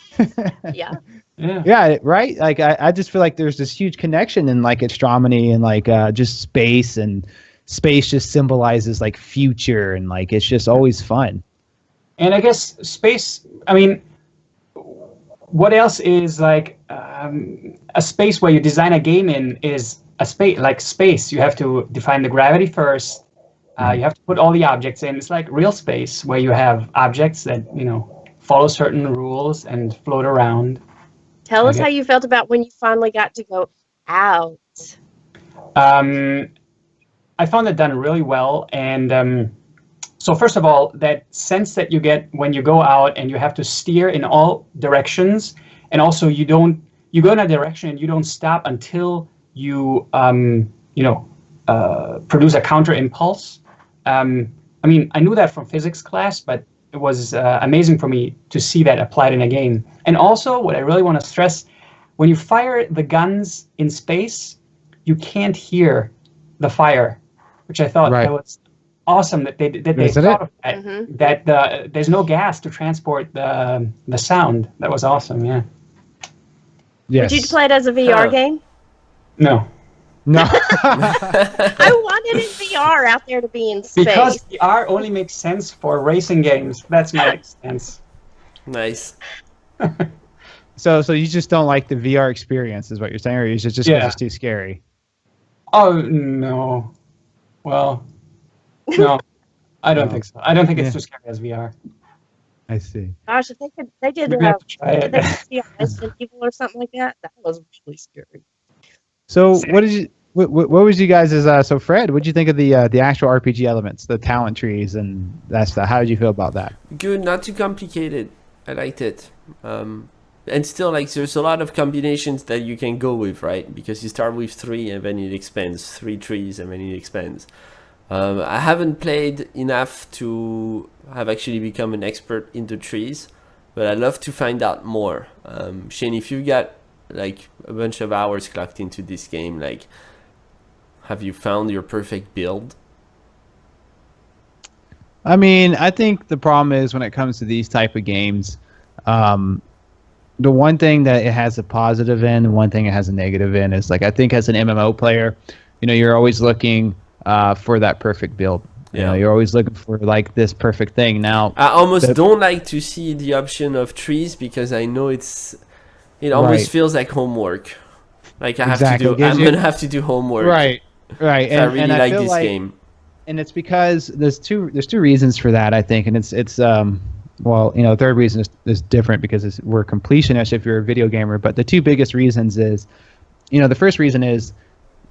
Yeah. Yeah. Yeah, right. Like I just feel like there's this huge connection in like astronomy and like just space, and space just symbolizes like future, and like it's just always fun. And I guess space, I mean, what else is like a space where you design a game in is a space, like space. You have to define the gravity first. You have to put all the objects in. It's like real space where you have objects that, follow certain rules and float around. Tell us Okay. how you felt about when you finally got to go out. I found it done really well. And so first of all, that sense that you get when you go out and you have to steer in all directions, and also you go in a direction and you don't stop until you produce a counter impulse. I mean, I knew that from physics class, but it was amazing for me to see that applied in a game. And also, what I really want to stress, when you fire the guns in space, you can't hear the fire, which I thought Right. that was awesome that they Isn't thought it? of that. That there's no gas to transport the sound. That was awesome. Yeah. Yes. Did you play it as a VR Huh. game? No, No. I wanted in VR out there to be in space. because VR only makes sense for racing games. That's my sense. Nice. So you just don't like the VR experience, is what you're saying, or is it just because Yeah. it's too scary? Oh no. Well, no, I don't think so. I don't think it's Yeah. too scary as VR. I see. Gosh, if they did Maybe I have to try did they it. see Resident Evil or something like that, that was really scary. So what did you? What was you guys' so Fred? What did you think of the actual RPG elements, the talent trees, and that stuff? How did you feel about that? Good, not too complicated. I liked it. And still, like, there's a lot of combinations that you can go with, right? Because you start with 3 and then it expands, 3 trees and then it expands. I haven't played enough to have actually become an expert in the trees, but I'd love to find out more. Shane, if you've got like a bunch of hours clocked into this game, like, have you found your perfect build? I mean, I think the problem is when it comes to these type of games, the one thing that it has a positive in and one thing it has a negative in is, like, I think as an MMO player, you're always looking for that perfect build. Yeah. You're always looking for like this perfect thing. Now, I almost The- don't like to see the option of trees because I know it almost Right. feels like homework. Like I have Exactly. to do. Gives I'm you- gonna have to do homework. right. If I really like feel this game. and it's because there's two reasons for that, I think, and it's well, third reason is different because we're completionists if you're a video gamer, but the two biggest reasons is, the first reason is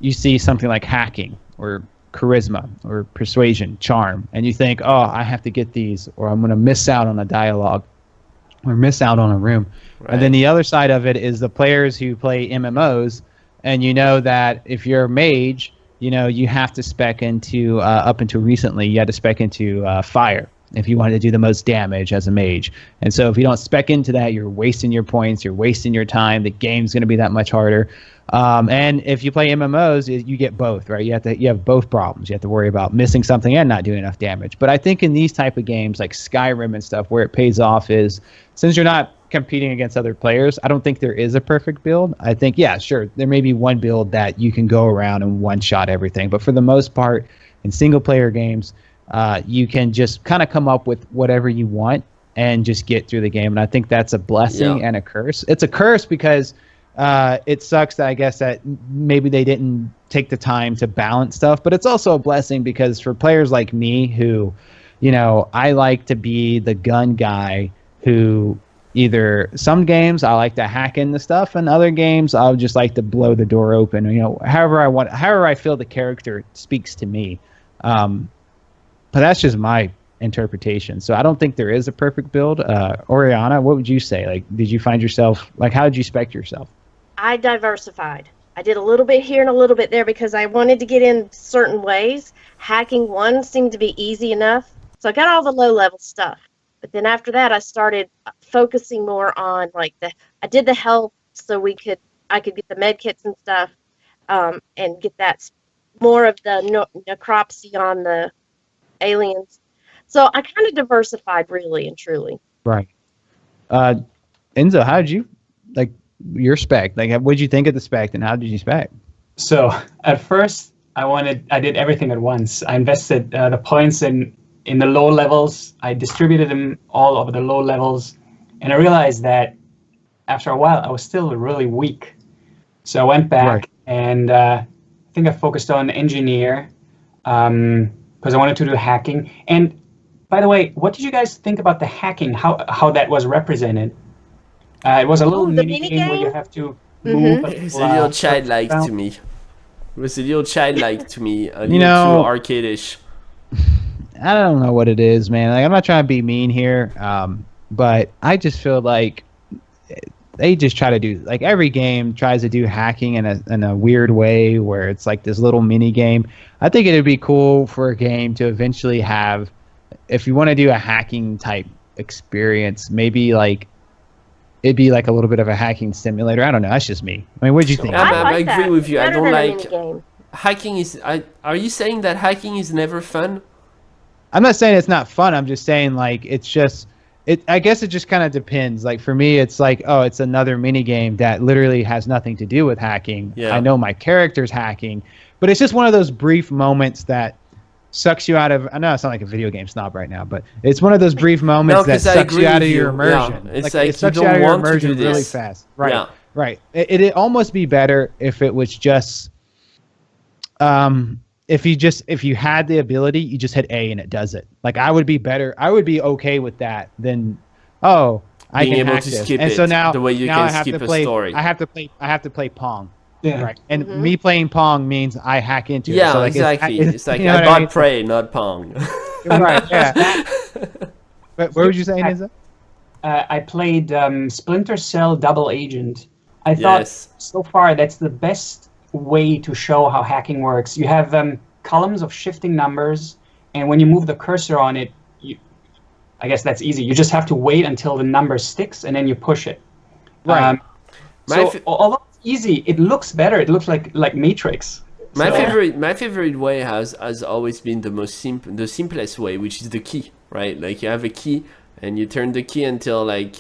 you see something like hacking or charisma or persuasion, charm, and you think, oh, I have to get these or I'm going to miss out on a dialogue or miss out on a room. And then the other side of it is the players who play MMOs, and you know that if you're a mage, you have to spec into, up until recently, you had to spec into fire if you wanted to do the most damage as a mage. And so if you don't spec into that, you're wasting your points, you're wasting your time, the game's going to be that much harder. And if you play MMOs, you get both, right? You have both problems. You have to worry about missing something and not doing enough damage. But I think in these type of games like Skyrim and stuff, where it pays off is, since you're not competing against other players, I don't think there is a perfect build. I think, yeah, sure, there may be one build that you can go around and one-shot everything. But for the most part, in single-player games, you can just kind of come up with whatever you want and just get through the game. And I think that's a blessing and a curse. It's a curse because it sucks that I guess that maybe they didn't take the time to balance stuff. But it's also a blessing because for players like me who, I like to be the gun guy who either some games I like to hack into stuff and other games I'll just like to blow the door open. However I feel the character speaks to me. But that's just my interpretation. So I don't think there is a perfect build. Oriana, what would you say? Like, did you find yourself, like, how did you spec yourself? I diversified. I did a little bit here and a little bit there because I wanted to get in certain ways. Hacking one seemed to be easy enough. So I got all the low level stuff. But then after that, I started focusing more on I did the health so I could get the med kits and stuff, and get that more of the necropsy on the aliens. So I kind of diversified, really and truly. Right. Enzo, how did you like your spec? Like, what did you think of the spec, and how did you spec? So at first, I did everything at once. I invested the points in the low levels. I distributed them all over the low levels, and I realized that after a while, I was still really weak. So I went back and I think I focused on engineer because I wanted to do hacking. And by the way, what did you guys think about the hacking? How that was represented? It was a little mini game where you have to move. It's a little childlike to me. It was a little childlike to me. A little too arcade-ish. I don't know what it is, man. Like, I'm not trying to be mean here, but I just feel like they just try to do, like, every game tries to do hacking in a weird way where it's like this little mini game. I think it'd be cool for a game to eventually have, if you want to do a hacking type experience, maybe like it'd be like a little bit of a hacking simulator. I don't know. That's just me. I mean, what do you think? I agree with you. I don't like minigame. hacking. Are you saying that hacking is never fun? I'm not saying it's not fun. I'm just saying, like, it's just, I guess it just kind of depends. Like, for me, it's like, oh, it's another mini game that literally has nothing to do with hacking. Yeah. I know my character's hacking, but it's just one of those brief moments that sucks you out of. I know I sound like a video game snob right now, but it's one of those brief moments that sucks you out of your immersion. Yeah. It's like it sucks you you out don't of your want to immersion do really this. fast. Right. Yeah. Right. It'd almost be better if it was just, if you had the ability, you just hit A and it does it. Like, I would be better. I would be okay with that than, I Being can able hack to this. skip And it so now, the way you now can I have skip to a play, story. I have to play Pong. Yeah. Right. And me playing Pong means I hack into it. Yeah, So, like, exactly. It's like you know I what bought mean? Prey, not Pong. Right. Yeah. But what would you say, Niza? I played Splinter Cell Double Agent. I thought so far that's the best way to show how hacking works. You have columns of shifting numbers, and when you move the cursor on it, I guess that's easy. You just have to wait until the number sticks, and then you push it. Right. Although it's easy, it looks better. It looks like Matrix. My favorite way has always been the simplest way, which is the key, right? Like, you have a key and you turn the key until, like,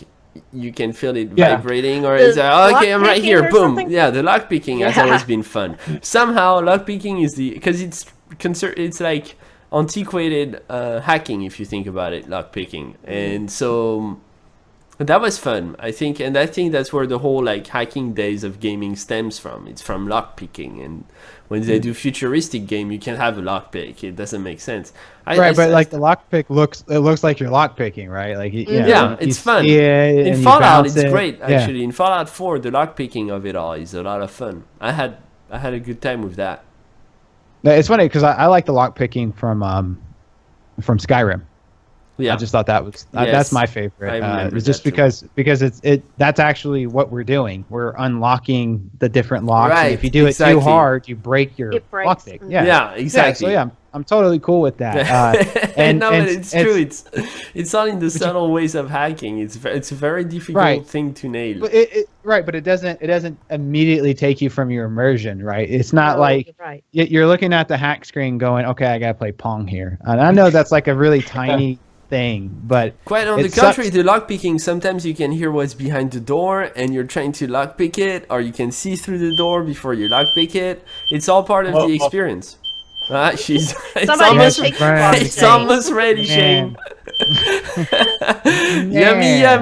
you can feel it vibrating, or it's like, okay, I'm right here, boom. Something? Yeah, the lock picking has always been fun. Somehow lock picking is because it's like antiquated hacking, if you think about it, lock picking, and so that was fun, I think, and I think that's where the whole, like, hacking days of gaming stems from. It's from lock picking, and when they do futuristic game, you can't have a lock pick. It doesn't make sense. But like, the lock pick looks like you're lock picking, right? Like, it's fun. In Fallout, it's great actually. In Fallout 4, the lock picking of it all is a lot of fun. I had a good time with that. It's funny because I like the lock picking from Skyrim. Yeah, I just thought that was that's my favorite. It's just because that's actually what we're doing. We're unlocking the different locks. Right, And if you do it too hard, you break your lock pick. Yeah, exactly. So I'm totally cool with that. But it's true. It's all in the subtle ways of hacking. It's a very difficult thing to nail. But but it doesn't immediately take you from your immersion, right? It's not like you're looking at the hack screen going, okay, I gotta play Pong here. And I know that's like a really tiny thing, but quite on the contrary, the lockpicking, sometimes you can hear what's behind the door and you're trying to lockpick it, or you can see through the door before you lockpick it. It's all part of the experience. It's almost ready, Shane. Yummy. I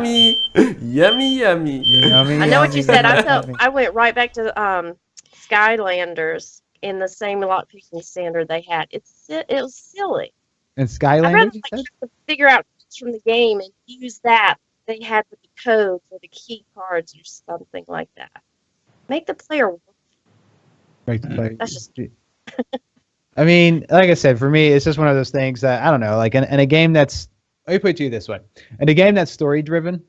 know what you said. I went right back to Skylanders in the same lockpicking standard they had. It was silly. And Skylanders, I'd rather have to figure out from the game and use that they had with the codes or the key cards or something like that. Make the player work. That's just. I mean, like I said, for me, it's just one of those things that I don't know. Like in a game that's, let me put it to you this way: in a game that's story driven,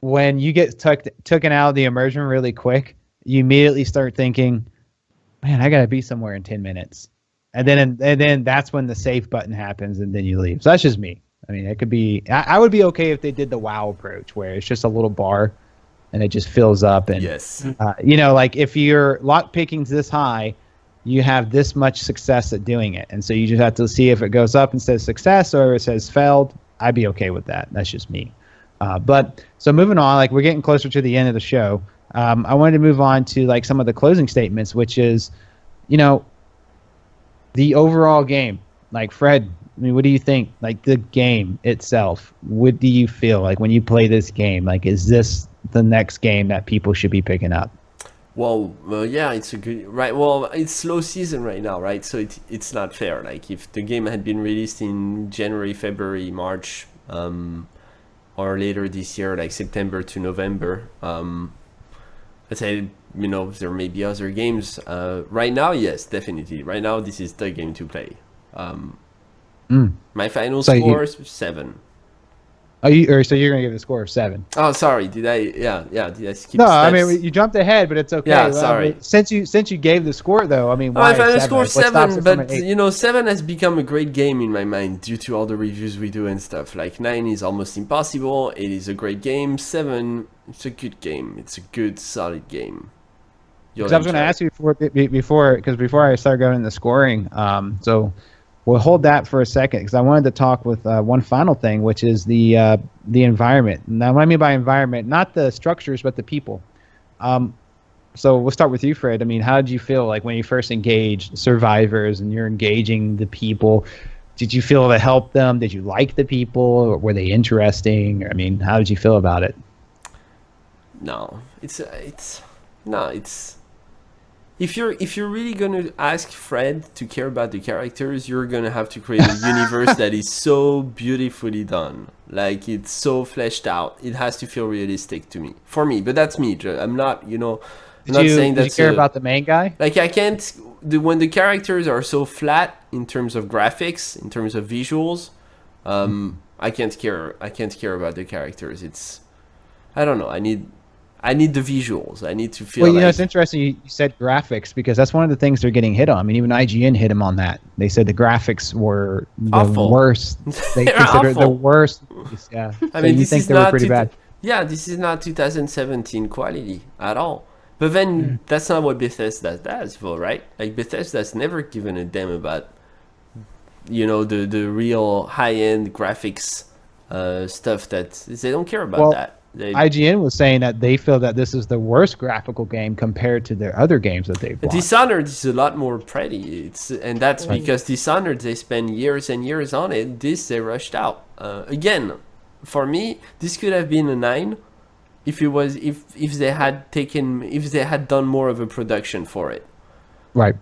when you get taken out of the immersion really quick, you immediately start thinking, "Man, I gotta be somewhere in 10 minutes." And then that's when the save button happens, and then you leave. So that's just me. I mean, it could be. I would be okay if they did the WoW approach, where it's just a little bar, and it just fills up. And like if your lock picking's this high, you have this much success at doing it. And so you just have to see if it goes up and says success or it says failed. I'd be okay with that. That's just me. But so moving on, like we're getting closer to the end of the show. I wanted to move on to like some of the closing statements, which is, you know, the overall game. Like Fred, I mean, what do you think? Like the game itself, what do you feel like when you play this game? Like, is this the next game that people should be picking up? Well, yeah, it's a good right. Well, it's slow season right now, right? So it's not fair. Like if the game had been released in January, February, March, or later this year, like September to November, let's say, you know, there may be other games. Right now, yes, definitely. Right now, this is the game to play. My final score is 7. So you're gonna give it a score of 7? Oh, sorry. Did I? Yeah. Did I skip? No, steps? I mean you jumped ahead, but it's okay. Yeah, Well, sorry. I mean, since you gave the score though, I mean, My why final 7? score Like, is what stops 7, it from but an 8? you know, 7 has become a great game in my mind due to all the reviews we do and stuff. Like 9 is almost impossible. 8 is a great game. 7, it's a good game. It's a good, solid game. Because I was going to ask you before I start going into scoring. So we'll hold that for a second because I wanted to talk with one final thing, which is the environment. Now, what I mean by environment, not the structures, but the people. So we'll start with you, Fred. I mean, how did you feel like when you first engaged survivors and you're engaging the people? Did you feel it helped them? Did you like the people? Or were they interesting? I mean, how did you feel about it? No, it's if you're really gonna ask Fred to care about the characters, you're gonna have to create a universe that is so beautifully done. Like it's so fleshed out. It has to feel realistic to me. For me, but that's me. I'm not, you know, Did you care about the main guy? Like I can't. When the characters are so flat in terms of graphics, in terms of visuals, I can't care. I can't care about the characters. I don't know. I need the visuals. I need to feel. Well, you know, it's interesting you said graphics because that's one of the things they're getting hit on. I mean, even IGN hit them on that. They said the graphics were the awful. Worst. They consider the worst. Yeah. I mean, you this think is they were not pretty bad? Yeah, this is not 2017 quality at all. But then that's not what Bethesda does, though, right? Like Bethesda's never given a damn about, you know, the real high-end graphics stuff. That they don't care about that. IGN was saying that they feel that this is the worst graphical game compared to their other games that they've launched. Dishonored is a lot more pretty. And that's because Dishonored, they spend years and years on it. This they rushed out. Again, for me, this could have been a 9 if they had done more of a production for it. Right.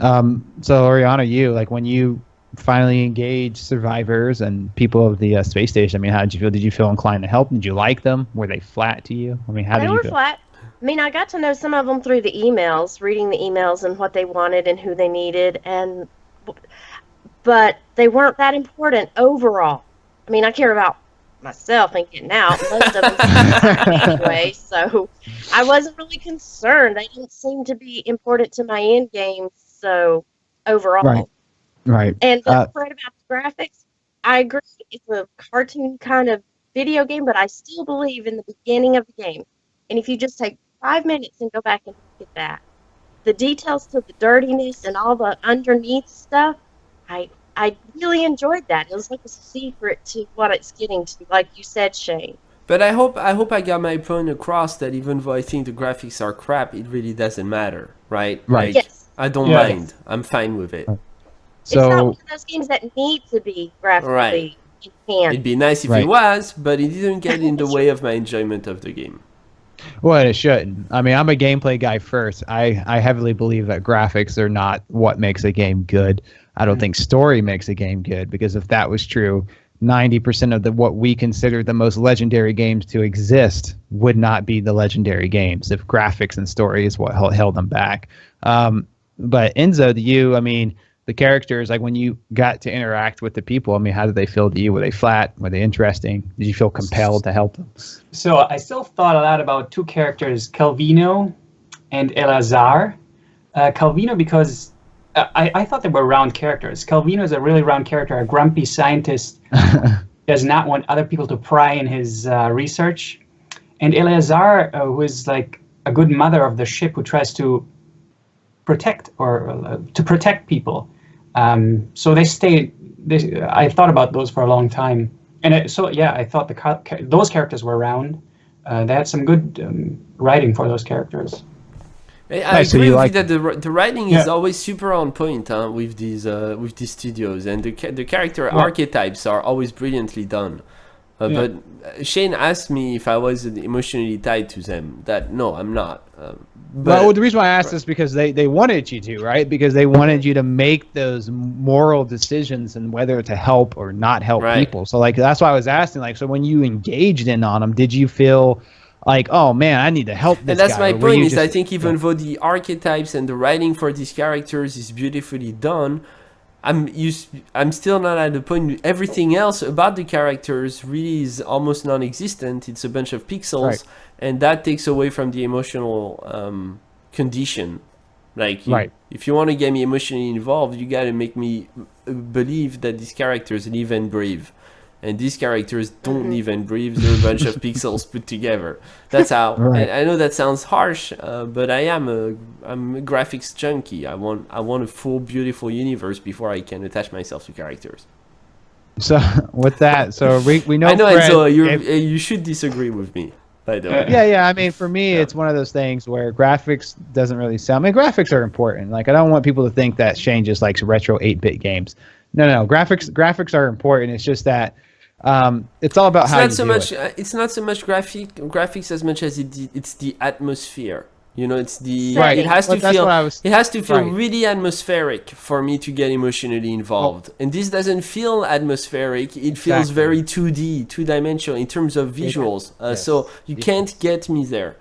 So Oriana, you like when you finally engaged survivors and people of the space station. I mean, how did you feel? Did you feel inclined to help? Did you like them? Were they flat to you? I mean, how did you feel? They were flat. I mean, I got to know some of them through the emails, reading the emails and what they wanted and who they needed, but they weren't that important overall. I mean, I care about myself and getting out. Most of them anyway, so I wasn't really concerned. They didn't seem to be important to my end game, so overall. Right. And Fred, about the graphics, I agree. It's a cartoon kind of video game, but I still believe in the beginning of the game. And if you just take 5 minutes and go back and look at that, the details to the dirtiness and all the underneath stuff, I really enjoyed that. It was like a secret to what it's getting to, like you said, Shane. But I hope I got my point across that even though I think the graphics are crap, it really doesn't matter, right? Right. Like, Yes. I don't mind. I'm fine with it. It's not So one of those games that need to be graphically enhanced. It'd be nice if it was, but it didn't get in the way of my enjoyment of the game. well, it shouldn't. I mean, I'm a gameplay guy first. I heavily believe that graphics are not what makes a game good. I don't think story makes a game good because if that was true, 90% of what we consider the most legendary games to exist would not be the legendary games if graphics and story is what held them back. But Enzo, I mean, the characters, like when you got to interact with the people, I mean, how did they feel to you? Were they flat? Were they interesting? Did you feel compelled to help them? So I still thought a lot about 2 characters, Calvino and Eleazar. Calvino because I thought they were round characters. Calvino is a really round character, a grumpy scientist does not want other people to pry in his research. And Eleazar, who is like a good mother of the ship, who tries to protect people. So they stayed. I thought about those for a long time, and I thought those characters were round. They had some good writing for those characters. I Nice, so agree you with like- you that the writing is Yeah. always super on point with these studios, and the character archetypes are always brilliantly done. But Shane asked me if I was emotionally tied to them. That no, I'm not. Well, the reason why I asked is because they wanted you to, right? Because they wanted you to make those moral decisions and whether to help or not help Right. people. So like that's why I was asking. Like, so when you engaged in on them, did you feel like, oh man, I need to help this and that's guy? my Or were point. you Is I just- think even though the archetypes and the writing for these characters is beautifully done, I'm still not at the point. Everything else about the characters really is almost non-existent. It's a bunch of pixels, Right. and that takes away from the emotional condition. Like, Right. if you want to get me emotionally involved, you got to make me believe that these characters live and breathe. And these characters don't live and breathe. They're a bunch of pixels put together. That's how. Right. And I know that sounds harsh, but I'm a graphics junkie. I want a full, beautiful universe before I can attach myself to characters. So with that, so we know. I know, Fred, Enzo, if- you should disagree with me, by the way. Yeah. I mean, for me, it's one of those things where graphics doesn't really sell. I mean, graphics are important. Like, I don't want people to think that Shane just likes retro 8-bit games. No. Graphics are important. It's just that it's all about It's how not you so do much. it. It's not so much graphics as much as it's the atmosphere. You know, it's the. Right. It has to Well, that's feel. what I was- It has to feel right. really atmospheric for me to get emotionally involved. And this doesn't feel atmospheric. It feels Exactly. very 2D, two-dimensional in terms of visuals. So you can't get me there.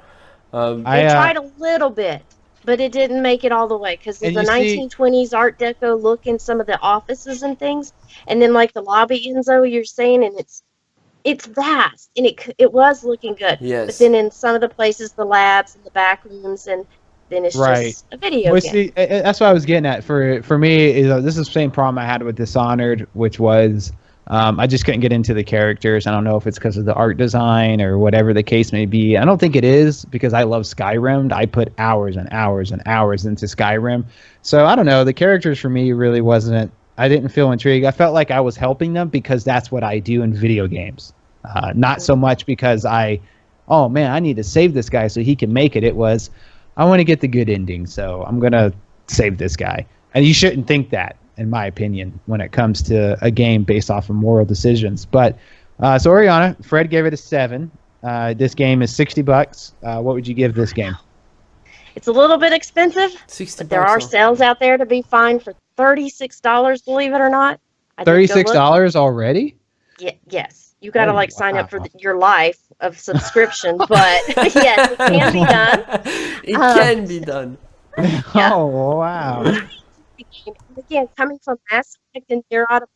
They tried a little bit, but it didn't make it all the way because of And the you see- 1920s Art Deco look in some of the offices and things, and then like the lobby, Enzo, you're saying, and it's vast, and it was looking good. Yes. But then in some of the places, the labs and the back rooms, and then it's Right. just a video Well, game. see, that's what I was getting at. For me, this is the same problem I had with Dishonored, which was I just couldn't get into the characters. I don't know if it's because of the art design or whatever the case may be. I don't think it is because I love Skyrim. I put hours and hours and hours into Skyrim. So I don't know. The characters for me really wasn't. I didn't feel intrigued. I felt like I was helping them because that's what I do in video games. Not so much because oh man, I need to save this guy so he can make it. It was, I want to get the good ending, so I'm going to save this guy. And you shouldn't think that, in my opinion, when it comes to a game based off of moral decisions. But so Oriana, Fred gave it a 7. This game is $60. What would you give this game? It's a little bit expensive, 60 but there are bucks, sales out there to be found for $36, believe it or not. I did go look. $36 already? Yes. You got to Oh, sign up for wow. your life of subscription, but yes, it can be done. It can be done. Yeah. Oh, wow. And again, coming from Mass Effect and Nier Automata,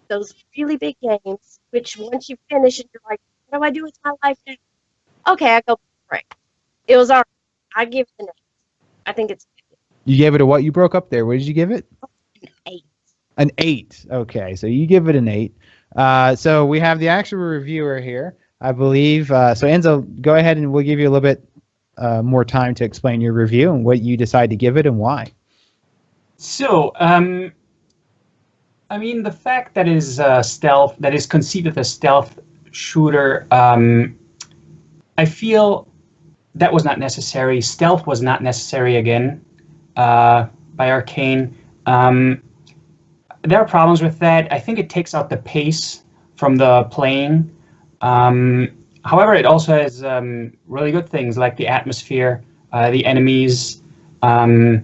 those really big games, which once you finish it, you're like, what do I do with my life now? Okay, I go break. It was all right. I give it an 8. I think it's You gave it a what? You broke up there. What did you give it? an 8. An 8. Okay, so you give it an 8. So we have the actual reviewer here, I believe. So Enzo, go ahead and we'll give you a little bit more time to explain your review and what you decide to give it and why. So, I mean, the fact that is stealth, that is conceived as a stealth shooter, I feel that was not necessary. Stealth was not necessary again by Arkkane. There are problems with that. I think it takes out the pace from the playing. However, it also has really good things like the atmosphere, the enemies, the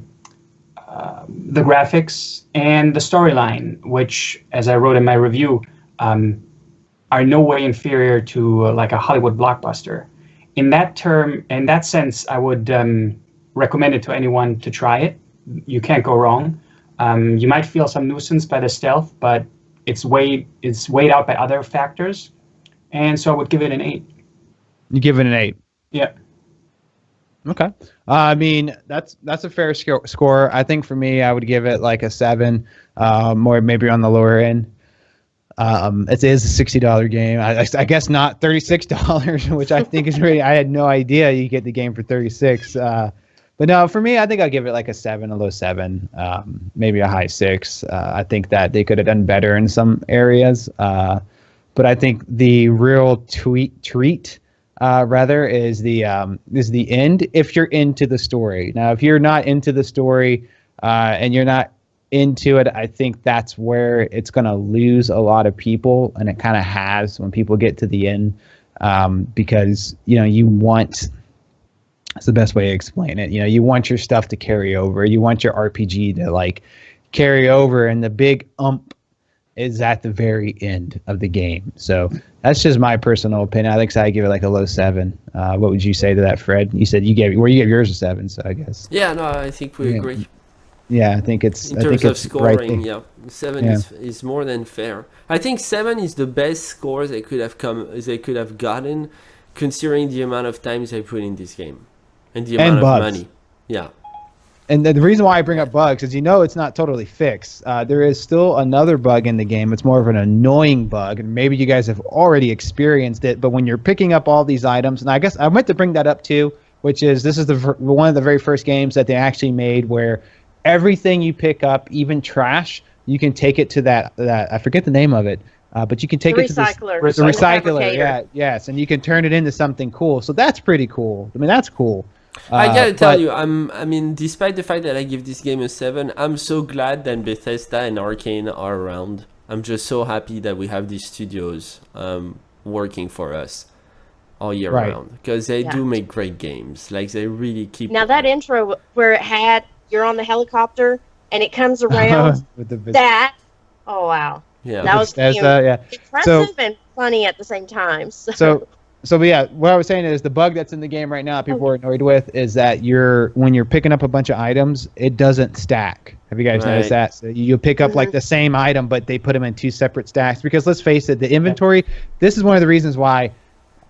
graphics, and the storyline, which, as I wrote in my review, are no way inferior to like a Hollywood blockbuster. In that sense, I would recommend it to anyone to try it. You can't go wrong. You might feel some nuisance by the stealth, but it's weighed out by other factors, and so I would give it an 8. You give it an 8. Yeah. Okay. I mean, that's a fair score. I think for me, I would give it like a 7, more maybe on the lower end. It is a $60 game. I guess not $36, which I think is really. I had no idea you get the game for $36. But no, for me, I think I'll give it like a 7, a low 7, maybe a high 6. I think that they could have done better in some areas. But I think the real treat rather is the end if you're into the story. Now, if you're not into the story and you're not into it, I think that's where it's going to lose a lot of people, and it kind of has when people get to the end, because you want. That's the best way to explain it. You want your stuff to carry over. You want your RPG to like carry over, and the big is at the very end of the game. So that's just my personal opinion. I think I give it like a low 7. What would you say to that, Fred? You said you gave yours a 7, so I guess. Yeah, no, I think we agree. Yeah, I think it's in terms of scoring. Right 7 is more than fair. I think 7 is the best score they could have gotten, considering the amount of times they put in this game and the amount of money. Yeah. And the reason why I bring up bugs is it's not totally fixed. There is still another bug in the game. It's more of an annoying bug, and maybe you guys have already experienced it. But when you're picking up all these items, and I guess I meant to bring that up too, which is this is one of the very first games that they actually made where everything you pick up, even trash, you can take it to that I forget the name of it, but you can take it to the recycler. Yes, and you can turn it into something cool. So that's pretty cool. I mean, that's cool. I gotta tell you, I mean, despite the fact that I give this game a 7, I'm so glad that Bethesda and Arkkane are around. I'm just so happy that we have these studios working for us all year round, because they do make great games. Like, they really keep. Now that intro where you're on the helicopter and it comes around, oh wow, that was impressive and funny at the same time. So yeah, what I was saying is the bug that's in the game right now people are annoyed with is that when you're picking up a bunch of items, it doesn't stack. Have you guys noticed that? So you pick up like the same item, but they put them in 2 separate stacks. Because let's face it, the inventory, this is one of the reasons why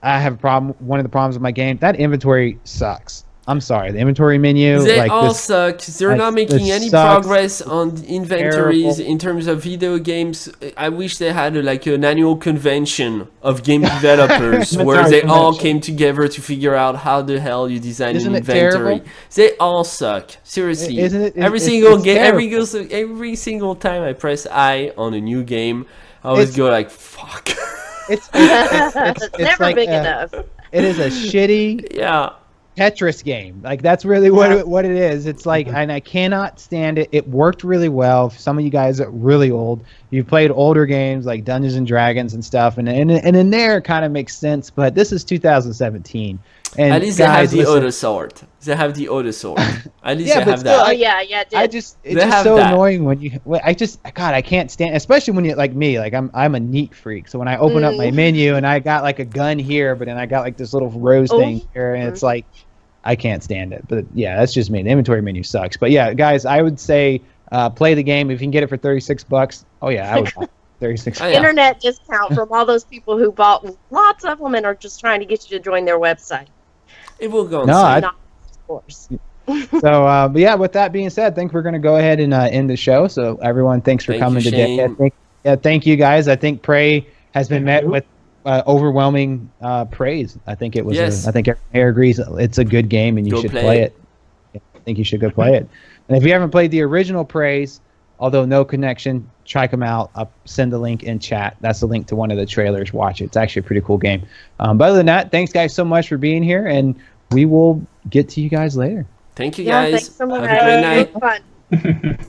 I have a problem. One of the problems with my game, that inventory sucks. I'm sorry, the inventory menu. They all suck. They're not making any progress on inventories in terms of video games. I wish they had an annual convention of game developers where they all came together to figure out how the hell you design an inventory. They all suck. Seriously. Every single time I press I on a new game, I always go like, fuck. It's never like, big enough. It is a shitty Tetris game. Like, that's really what it is. It's like, and I cannot stand it. It worked really well. Some of you guys are really old. You've played older games like Dungeons and Dragons and stuff, and in there it kind of makes sense. But this is 2017. And at least guys, they have the auto sword. At least they have that. Oh yeah, it's just so annoying when you. I can't stand, especially when you like me. Like I'm a neat freak. So when I open up my menu and I got like a gun here, but then I got like this little rose thing here, and it's like I can't stand it. But yeah, that's just me. The inventory menu sucks. But yeah, guys, I would say play the game if you can get it for $36. Oh yeah, I would. 36. Internet discount from all those people who bought lots of them and are just trying to get you to join their website. It will go on sale. Of course. So, but yeah, with that being said, I think we're going to go ahead and end the show. So, everyone, thanks for coming today. Thank you, guys. I think Prey has been met with overwhelming praise. I think it was. I think everyone agrees it's a good game, and you should play it. I think you should go play it. And if you haven't played the original Preys, although no connection, check them out. I'll send the link in chat. That's the link to one of the trailers. Watch it. It's actually a pretty cool game. But other than that, thanks, guys, so much for being here, and we will get to you guys later. Thank you, guys. Thanks so much. Have a great night. Fun.